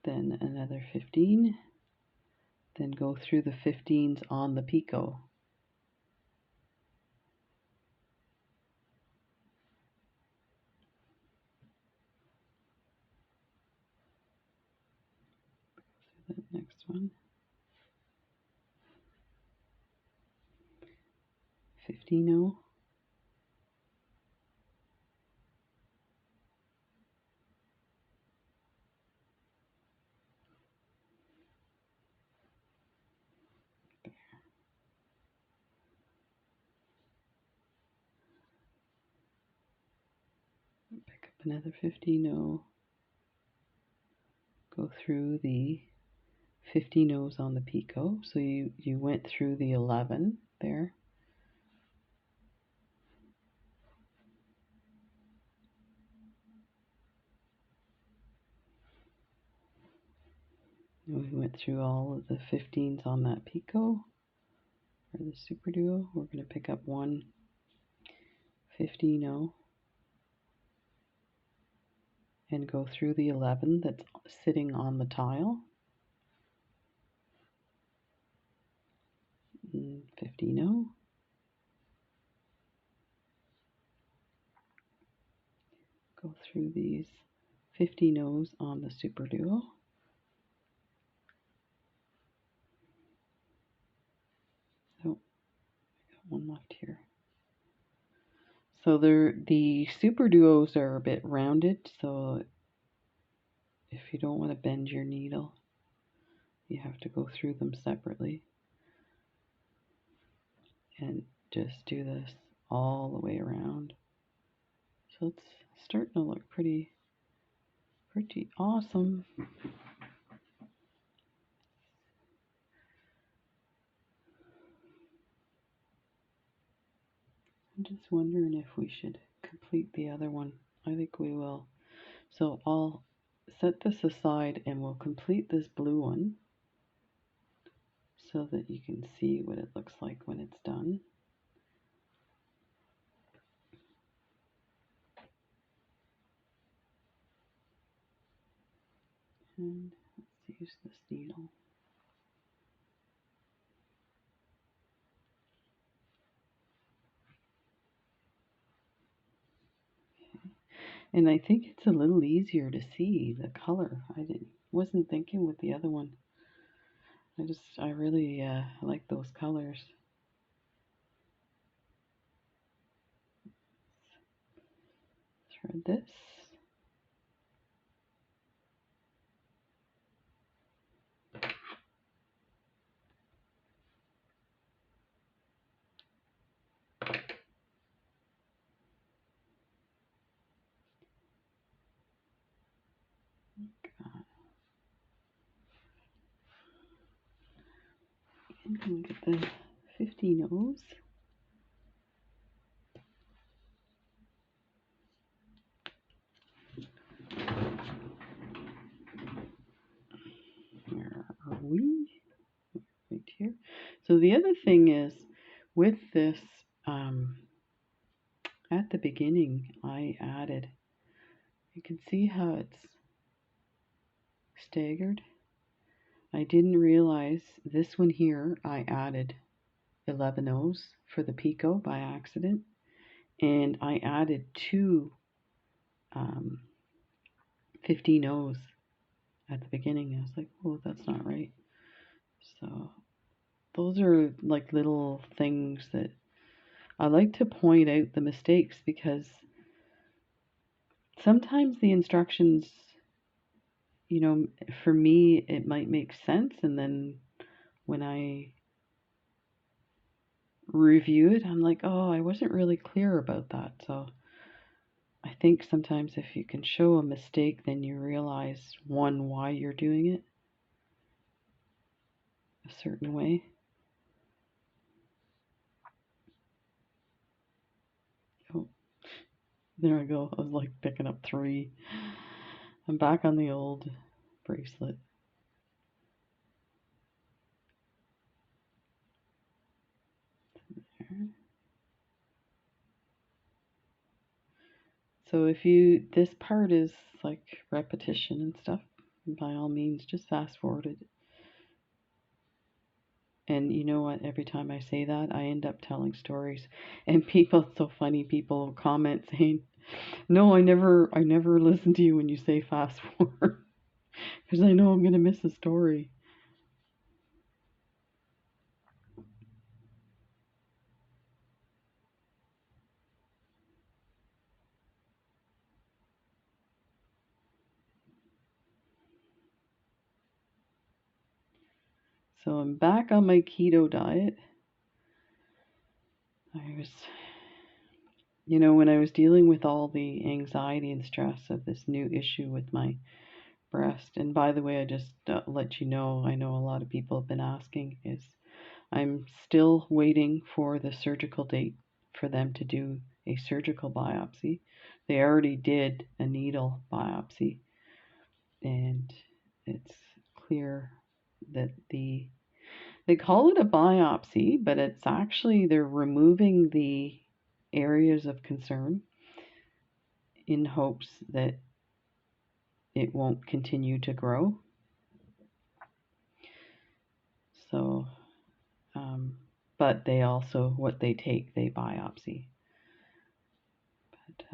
Then another 15. Then go through the 15s on the picot. The next one. 15-0. Pick up another 15-0. Go through the 15 O's on the picot. So you went through the 11 there. We went through all of the 15s on that picot, or the super duo. We're going to pick up one 15-0 and go through the 11 that's sitting on the tile. 15-0. Go through these 15-0s on the super duo. So I got one left here. So the super duos are a bit rounded, so if you don't want to bend your needle, you have to go through them separately. And just do this all the way around. So it's starting to look pretty awesome. I'm just wondering if we should complete the other one. I think we will. So I'll set this aside and we'll complete this blue one so that you can see what it looks like when it's done. And let's use this needle. And I think it's a little easier to see the color. Wasn't thinking with the other one. I really like those colors. Thread this. And get the 15 O's. Where are we? Right here. So the other thing is with this, at the beginning I added, you can see how it's staggered. I didn't realize this one here I added 11 O's for the picot by accident, and I added two 15 O's at the beginning. I was like, oh, that's not right. So those are like little things that I like to point out the mistakes, because sometimes the instructions, for me it might make sense, and then when I review it, I'm like, oh, I wasn't really clear about that. So I think sometimes if you can show a mistake, then you realize, one, why you're doing it a certain way. Oh, there I go. I was like picking up 3. I'm back on the old bracelet. There. So if this part is like repetition and stuff, by all means, just fast forward it. And you know what? Every time I say that, I end up telling stories. And people, it's so funny, people comment saying, no, I never listen to you when you say fast forward, because I know I'm going to miss a story. So I'm back on my keto diet. I was, when I was dealing with all the anxiety and stress of this new issue with my breast, and by the way, I just let you know, I know a lot of people have been asking, is I'm still waiting for the surgical date for them to do a surgical biopsy. They already did a needle biopsy, and it's clear that they call it a biopsy, but it's actually they're removing the areas of concern in hopes that it won't continue to grow. So, but they also, what they take, they biopsy. But,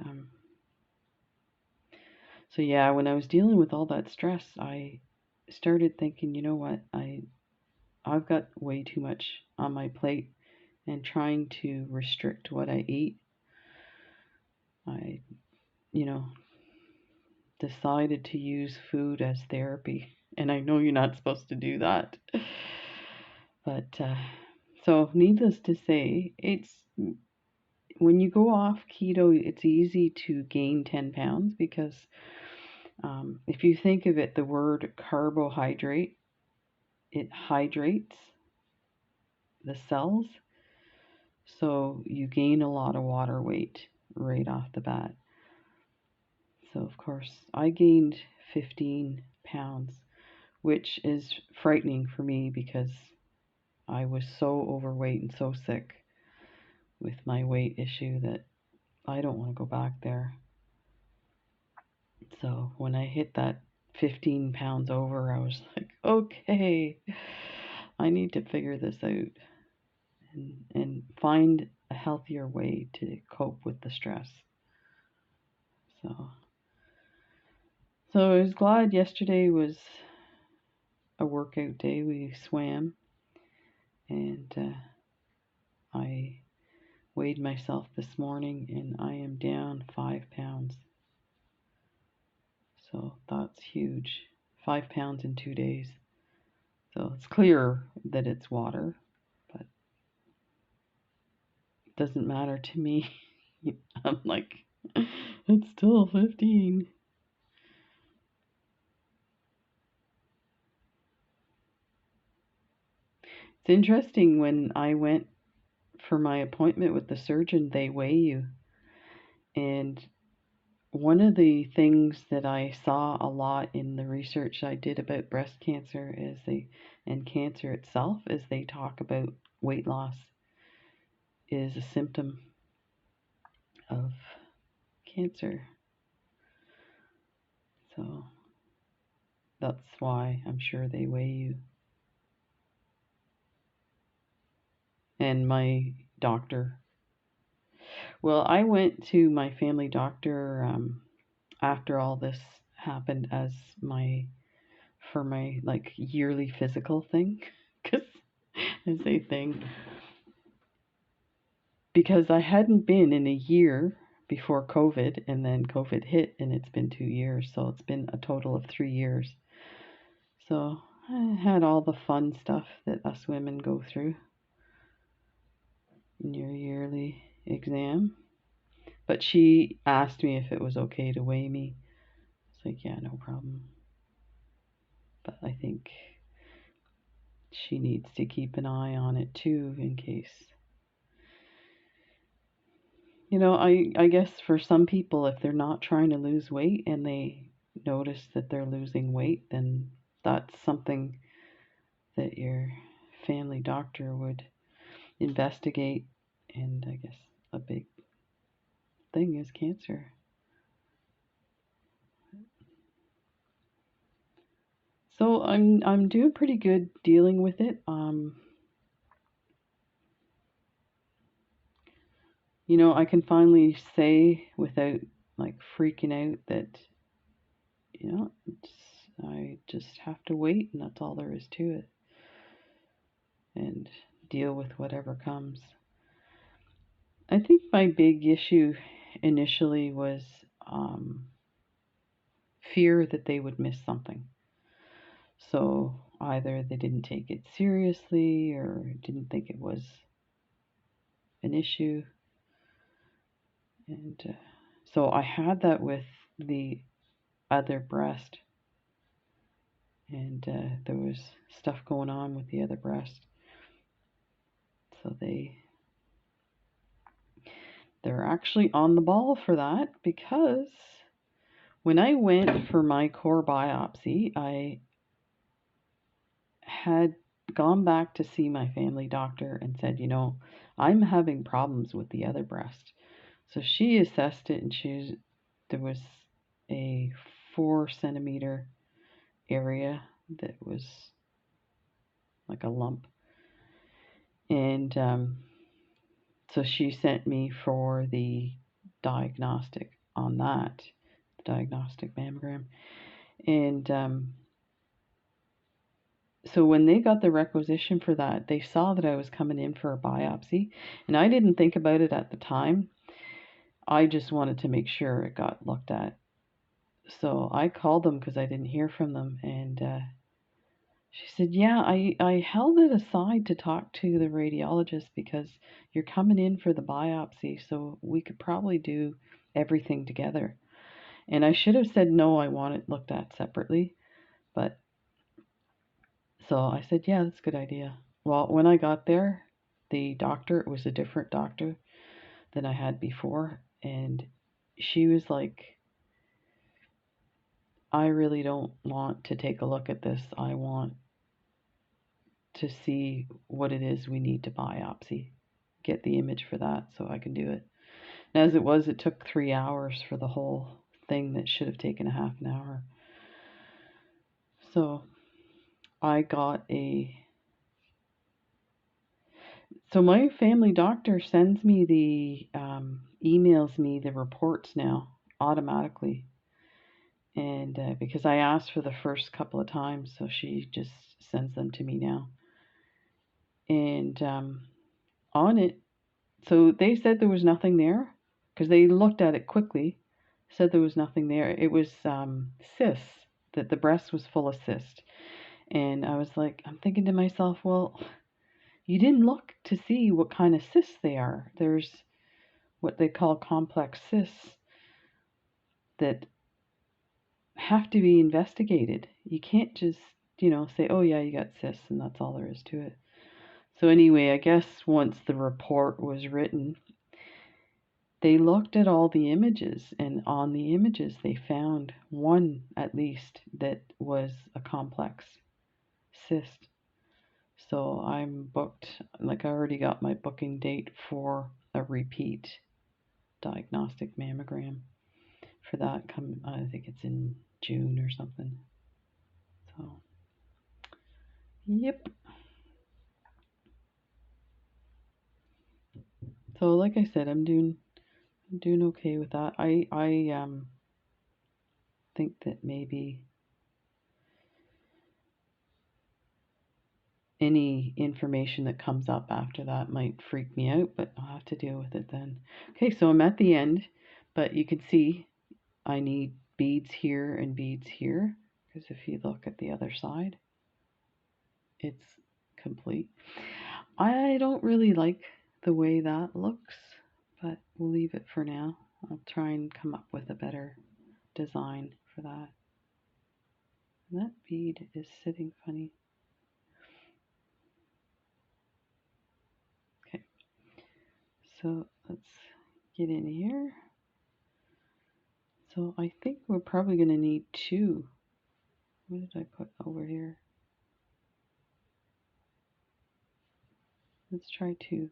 so yeah, when I was dealing with all that stress, I started thinking, you know what, I've got way too much on my plate, and trying to restrict what I eat. I, decided to use food as therapy. And I know you're not supposed to do that. But so needless to say, it's when you go off keto, it's easy to gain 10 pounds because if you think of it, the word carbohydrate, it hydrates the cells. So you gain a lot of water weight right off the bat. So, of course, I gained 15 pounds, which is frightening for me because I was so overweight and so sick with my weight issue that I don't want to go back there. So when I hit that 15 pounds over, I was like, okay, I need to figure this out and find a healthier way to cope with the stress. So I was glad yesterday was a workout day. We swam, and I weighed myself this morning, and I am down 5 pounds. So that's huge. 5 pounds in 2 days. So it's clear that it's water, but it doesn't matter to me. I'm like, it's still 15. It's interesting, when I went for my appointment with the surgeon, they weigh you. And one of the things that I saw a lot in the research I did about breast cancer and cancer itself, is they talk about weight loss is a symptom of cancer. So that's why I'm sure they weigh you. And my doctor, well, I went to my family doctor after all this happened, for my like yearly physical thing, because as a thing, because I hadn't been in a year before COVID, and then COVID hit, and it's been 2 years, so it's been a total of 3 years. So I had all the fun stuff that us women go through in your yearly exam. But she asked me if it was okay to weigh me. It's like, yeah, no problem. But I think she needs to keep an eye on it too, in case. I guess for some people, if they're not trying to lose weight and they notice that they're losing weight, then that's something that your family doctor would investigate. And I guess a big thing is cancer. So I'm doing pretty good dealing with it. I can finally say without like freaking out that I just have to wait, and that's all there is to it, and deal with whatever comes. I think my big issue initially was fear that they would miss something. So either they didn't take it seriously or didn't think it was an issue. And so I had that with the other breast, and there was stuff going on with the other breast. So they're actually on the ball for that, because when I went for my core biopsy, I had gone back to see my family doctor and said, I'm having problems with the other breast. So she assessed it, and there was a 4 centimeter area that was like a lump. And so she sent me for the diagnostic on that, the diagnostic mammogram. And so when they got the requisition for that, they saw that I was coming in for a biopsy. And I didn't think about it at the time. I just wanted to make sure it got looked at. So I called them because I didn't hear from them. And she said, yeah, I held it aside to talk to the radiologist because you're coming in for the biopsy, so we could probably do everything together. And I should have said no, I want it looked at separately. But so I said, yeah, that's a good idea. Well, when I got there, the doctor, it was a different doctor than I had before. And she was like, I really don't want to take a look at this. I want to see what it is we need to biopsy. Get the image for that so I can do it. And as it was, it took 3 hours for the whole thing that should have taken a half an hour. So I got so my family doctor sends me emails me the reports now automatically. And because I asked for the first couple of times, so she just sends them to me now. And on it, so they said there was nothing there, because they looked at it quickly, said there was nothing there. It was cysts, that the breast was full of cysts. And I was like, I'm thinking to myself, well, you didn't look to see what kind of cysts they are. There's what they call complex cysts that have to be investigated. You can't just, say, oh yeah, you got cysts and that's all there is to it. So anyway, I guess once the report was written, they looked at all the images, and on the images they found one at least that was a complex cyst. So I'm booked, like I already got my booking date for a repeat diagnostic mammogram for that. I think it's in June or something. So, yep. So like I said, I'm doing okay with that. I think that maybe any information that comes up after that might freak me out, but I'll have to deal with it then. Okay, so I'm at the end, but you can see I need beads here and beads here, because if you look at the other side, it's complete. I don't really like the way that looks, but we'll leave it for now. I'll try and come up with a better design for that. That bead is sitting funny. Okay, so let's get in here. So I think we're probably going to need two. What did I put over here? Let's try two.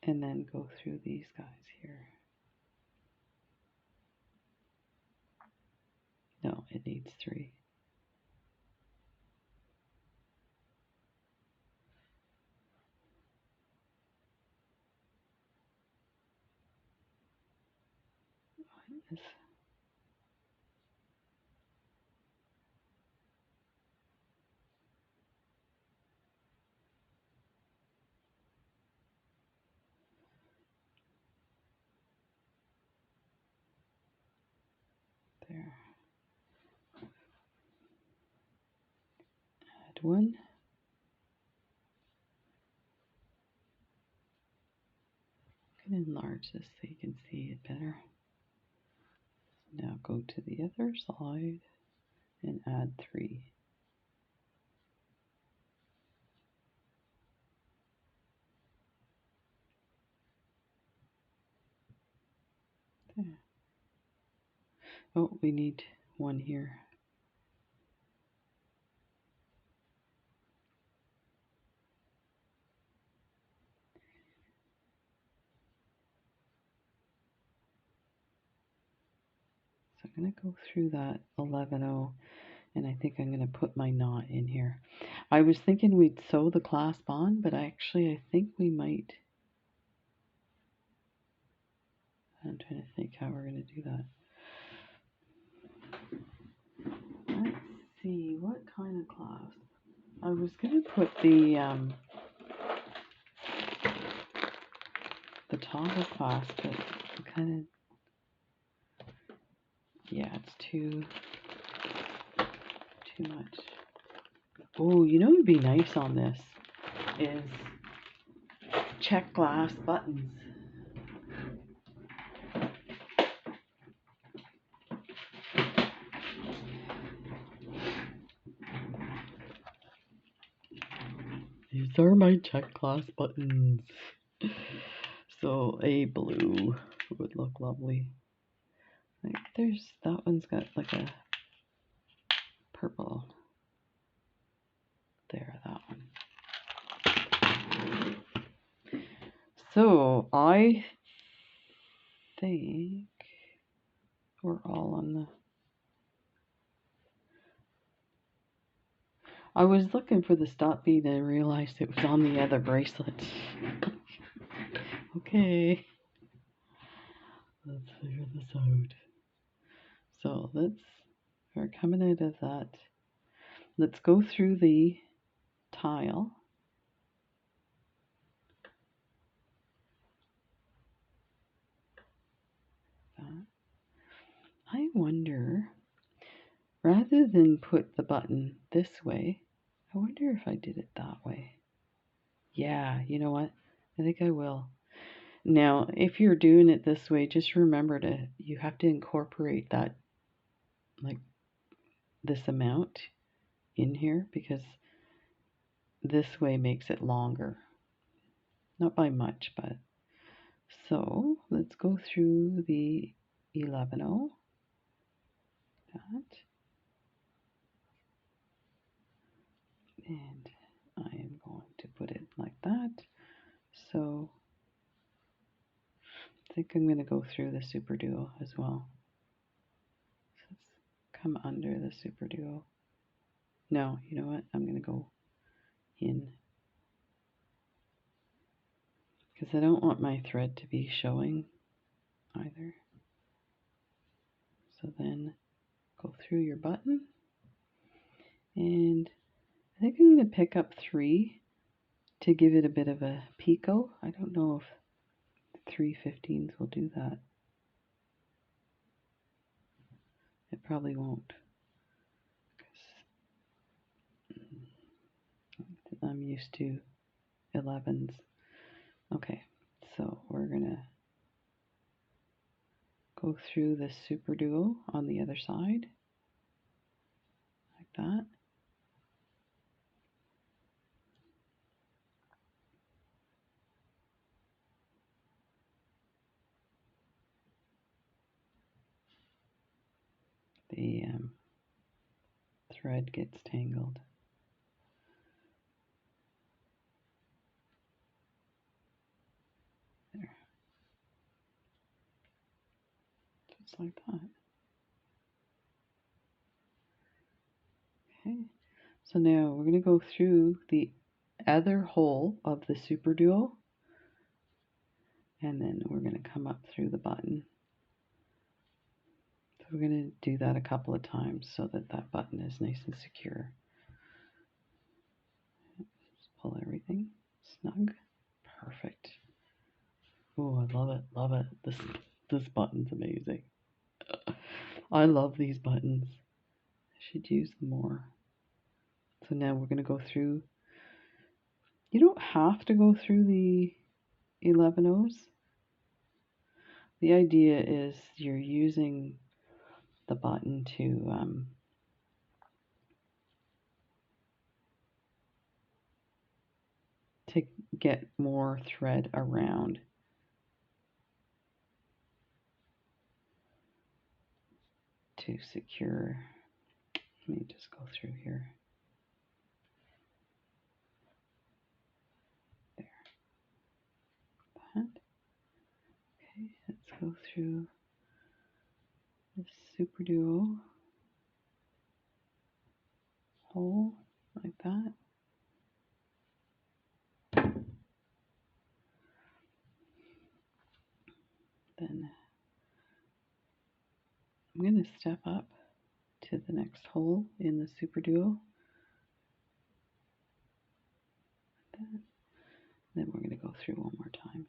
And then go through these guys here. No, it needs three. There. Add one. I'm going to enlarge this so you can see it better. Now go to the other side and add three. There. Oh, we need one here. So I'm going to go through that 11-0, and I think I'm going to put my knot in here. I was thinking we'd sew the clasp on, but I think we might. I'm trying to think how we're going to do that. Let's see, what kind of clasp? I was going to put the toggle clasp, but kind of, yeah, it's too much. Oh, you know what would be nice on this is check glass buttons. These are my check glass buttons. So a blue would look lovely. Like that one's got like a purple. There, that one. So I think we're all on the. I was looking for the stop bead and I realized it was on the other bracelet. Okay, let's figure this out. So we're coming out of that. Let's go through the tile. I wonder, rather than put the button this way, I wonder if I did it that way. Yeah, you know what? I think I will. Now, if you're doing it this way, just remember you have to incorporate that, like this amount in here because this way makes it longer. Not by much, but so let's go through the 11-0. That. And I am going to put it like that. So I think I'm going to go through the super duo as well. So let's come under the super duo. No, you know what? I'm going to go in because I don't want my thread to be showing either. So then go through your button, and I think I'm going to pick up 3 to give it a bit of a picot. I don't know if 3/15s will do that. It probably won't. I'm used to 11s. Okay, so we're gonna go through the super duo on the other side, like that. The thread gets tangled. There. Just like that. Okay, so now we're going to go through the other hole of the super duo, and then we're going to come up through the button. So we're going to do that a couple of times so that that button is nice and secure. Just pull everything snug. Perfect. Oh, I love it, love it. This button's amazing. I love these buttons. I should use them more. So now we're going to go through. You don't have to go through the 11-0s. The idea is you're using the button to get more thread around. To secure. Let me just go through here. There. That. Okay, let's go through the super duo hole like that. Then I'm going to step up to the next hole in the super duo. Then we're going to go through one more time.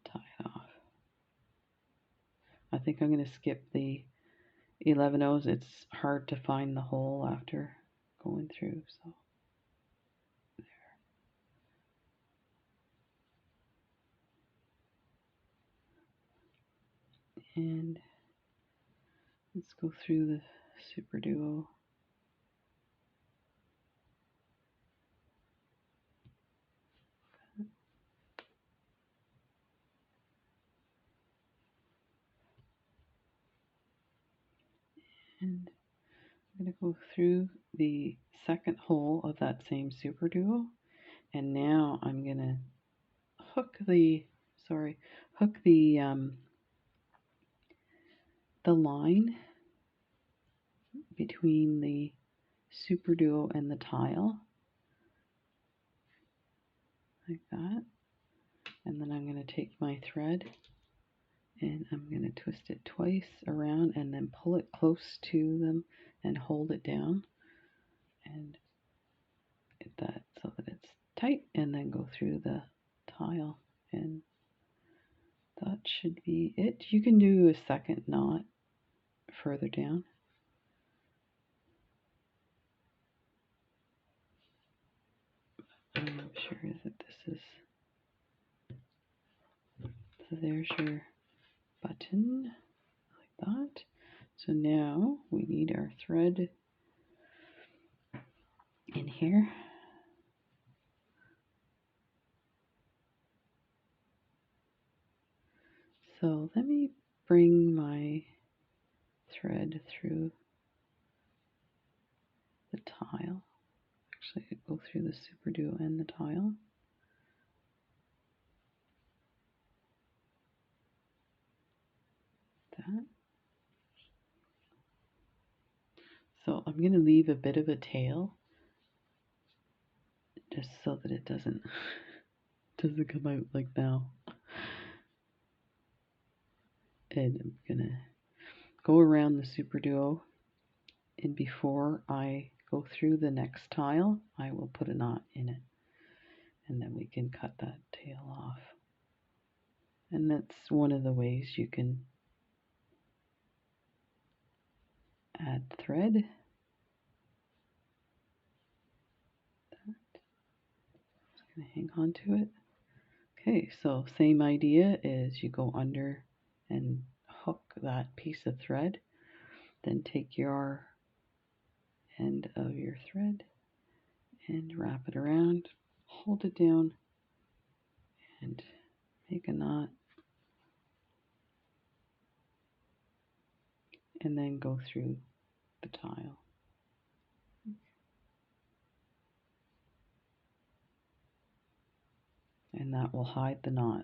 Tie it off. I think I'm going to skip the 11-0s. It's hard to find the hole after going through. So there. And let's go through the super duo. And I'm going to go through the second hole of that same super duo, and now I'm going to hook the line between the super duo and the tile like that, and then I'm going to take my thread and I'm going to twist it twice around and then pull it close to them and hold it down and get that so that it's tight, and then go through the tile, and that should be it. You can do a second knot further down. I'm sure that this is, so there's your button like that. So now we need our thread in here. So let me bring my thread through the tile. Actually, go through the super duo and the tile. That. So I'm going to leave a bit of a tail just so that it doesn't come out like now. And I'm going to go around the super duo, and before I go through the next tile, I will put a knot in it, and then we can cut that tail off. And that's one of the ways you can add thread. Just going to hang on to it. Okay, so same idea is you go under and hook that piece of thread, then take your end of your thread and wrap it around, hold it down, and make a knot, and then go through the tile. And that will hide the knot.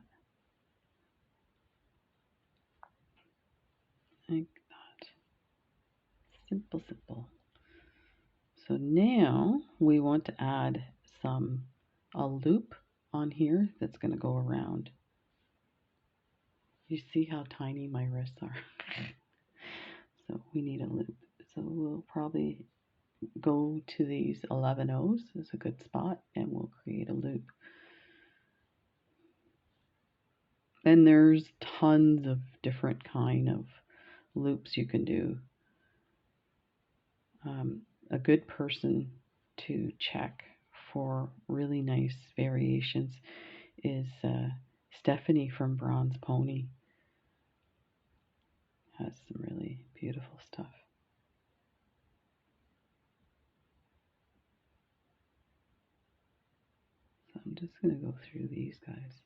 Like that. Simple, simple. So now we want to add a loop on here that's going to go around. You see how tiny my wrists are? So we need a loop. So we'll probably go to these 11 O's is a good spot, and we'll create a loop. And there's tons of different kind of loops you can do. A good person to check for really nice variations is Stephanie from Bronze Pony. Has some really beautiful stuff. So I'm just going to go through these guys.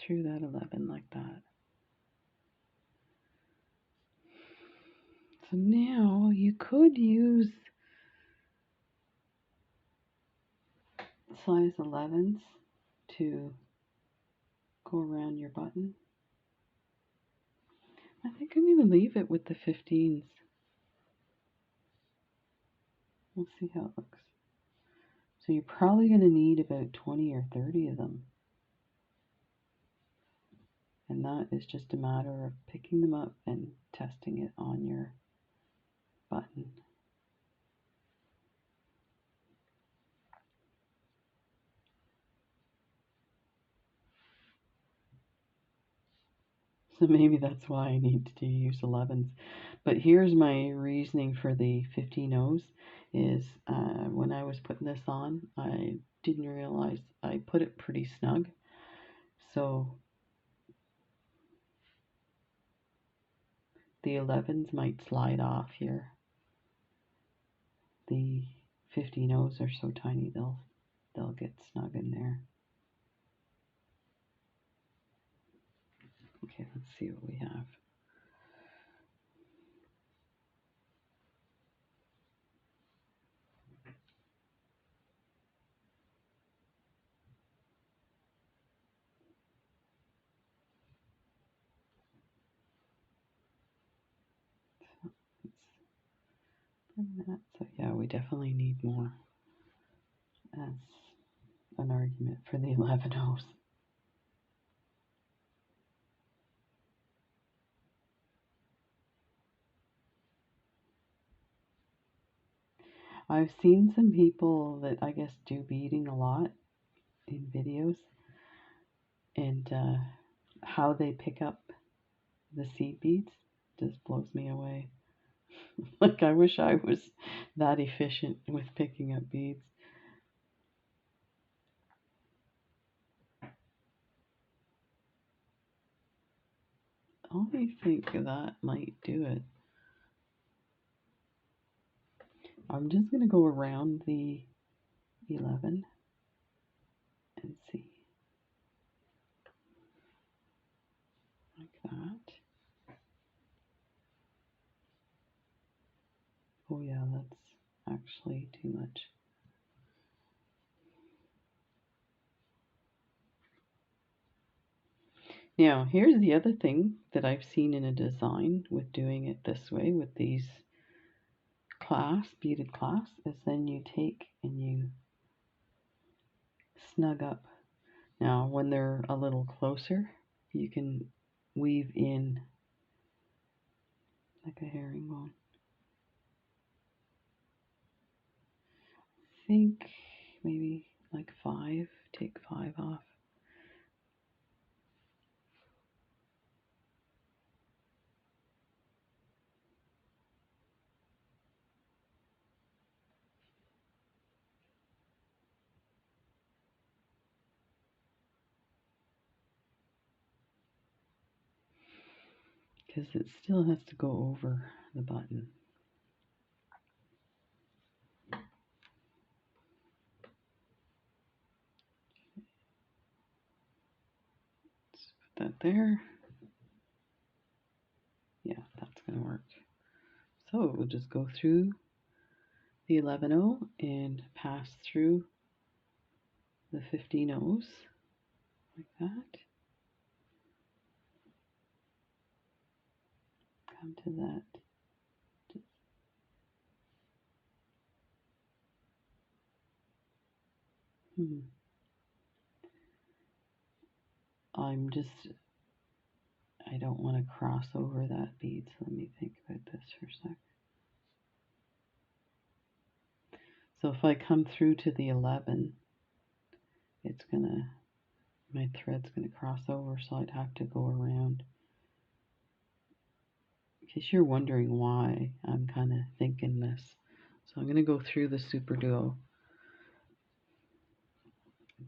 Through that 11 like that. So now you could use size 11s to go around your button. I think I'm going to leave it with the 15s. We'll see how it looks. So you're probably going to need about 20 or 30 of them. And that is just a matter of picking them up and testing it on your button. So maybe that's why I need to use 11s. But here's my reasoning for the 15 O's is when I was putting this on, I didn't realize I put it pretty snug. So the 11s might slide off here. The 15 O's are so tiny they'll get snug in there. Okay, let's see what we have. So yeah, we definitely need more. That's an argument for the 11 O's. I've seen some people that I guess do beading a lot in videos, and how they pick up the seed beads just blows me away. Like, I wish I was that efficient with picking up beads. I think that might do it. I'm just going to go around the 11 and see. Like that. Oh yeah, that's actually too much. Now, here's the other thing that I've seen in a design with doing it this way with these clasps, beaded clasps, is then you take and you snug up. Now, when they're a little closer, you can weave in like a herringbone. I think maybe like 5, take 5 off. Because it still has to go over the button. Let's put that there. Yeah, that's going to work. So we'll just go through the 11-0 and pass through the 15-0s like that. Come to that. I don't want to cross over that bead, so let me think about this for a sec. So if I come through to the 11, my thread's gonna cross over, so I'd have to go around. In case you're wondering why I'm kind of thinking this. So I'm gonna go through the super duo,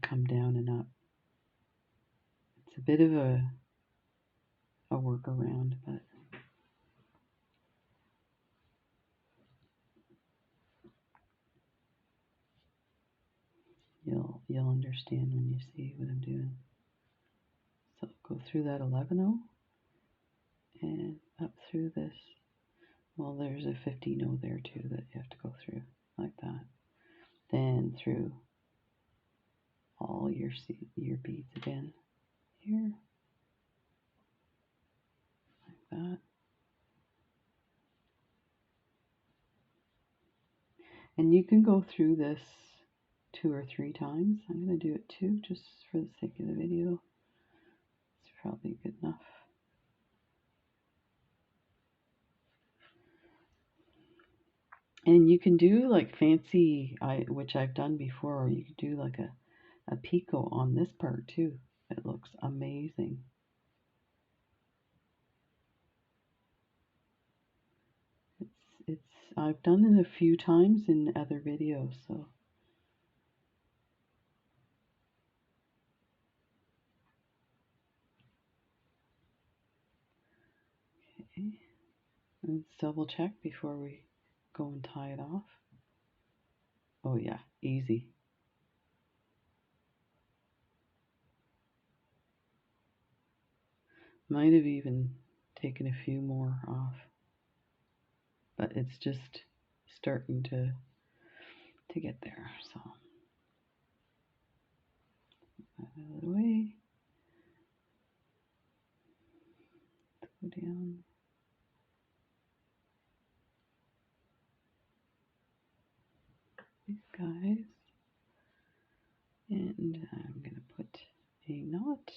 come down and up. It's a bit of a workaround, but you'll understand when you see what I'm doing. So go through that 11-0 and up through this. Well, there's a 15-0 there too that you have to go through like that. Then through all your beads again here like that. And you can go through this 2 or 3 times. I'm going to do it 2 just for the sake of the video. It's probably good enough. And you can do like fancy, which I've done before, or you could do like a picot on this part too. It looks amazing. I've done it a few times in other videos, so. Okay. Let's double check before we go and tie it off. Oh yeah, easy. Might have even taken a few more off, but it's just starting to get there. So out of the way, go down. These guys, and I'm gonna put a knot.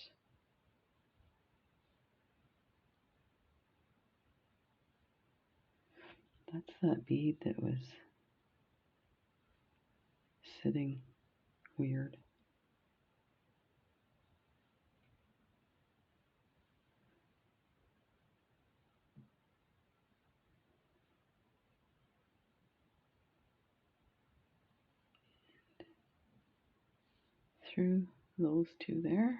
That's that bead that was sitting weird. Through those two there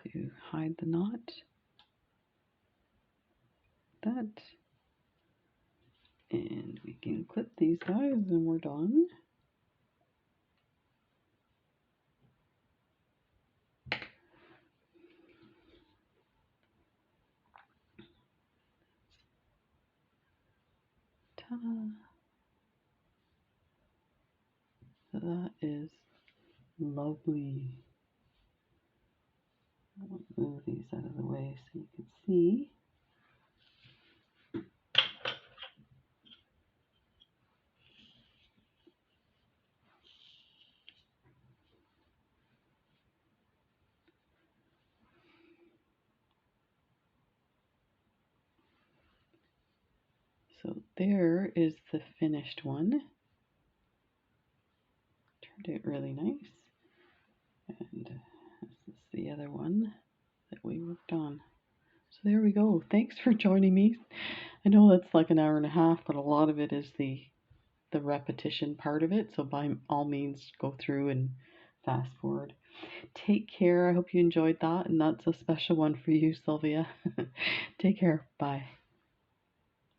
to hide the knot. that. And we can clip these guys and we're done. Ta-da! So that is lovely. I'll move these out of the way so you can see. So there is the finished one. Turned out really nice. And this is the other one that we worked on. So there we go. Thanks for joining me. I know that's like an hour and a half, but a lot of it is the repetition part of it. So by all means, go through and fast forward. Take care. I hope you enjoyed that. And that's a special one for you, Sylvia. Take care. Bye.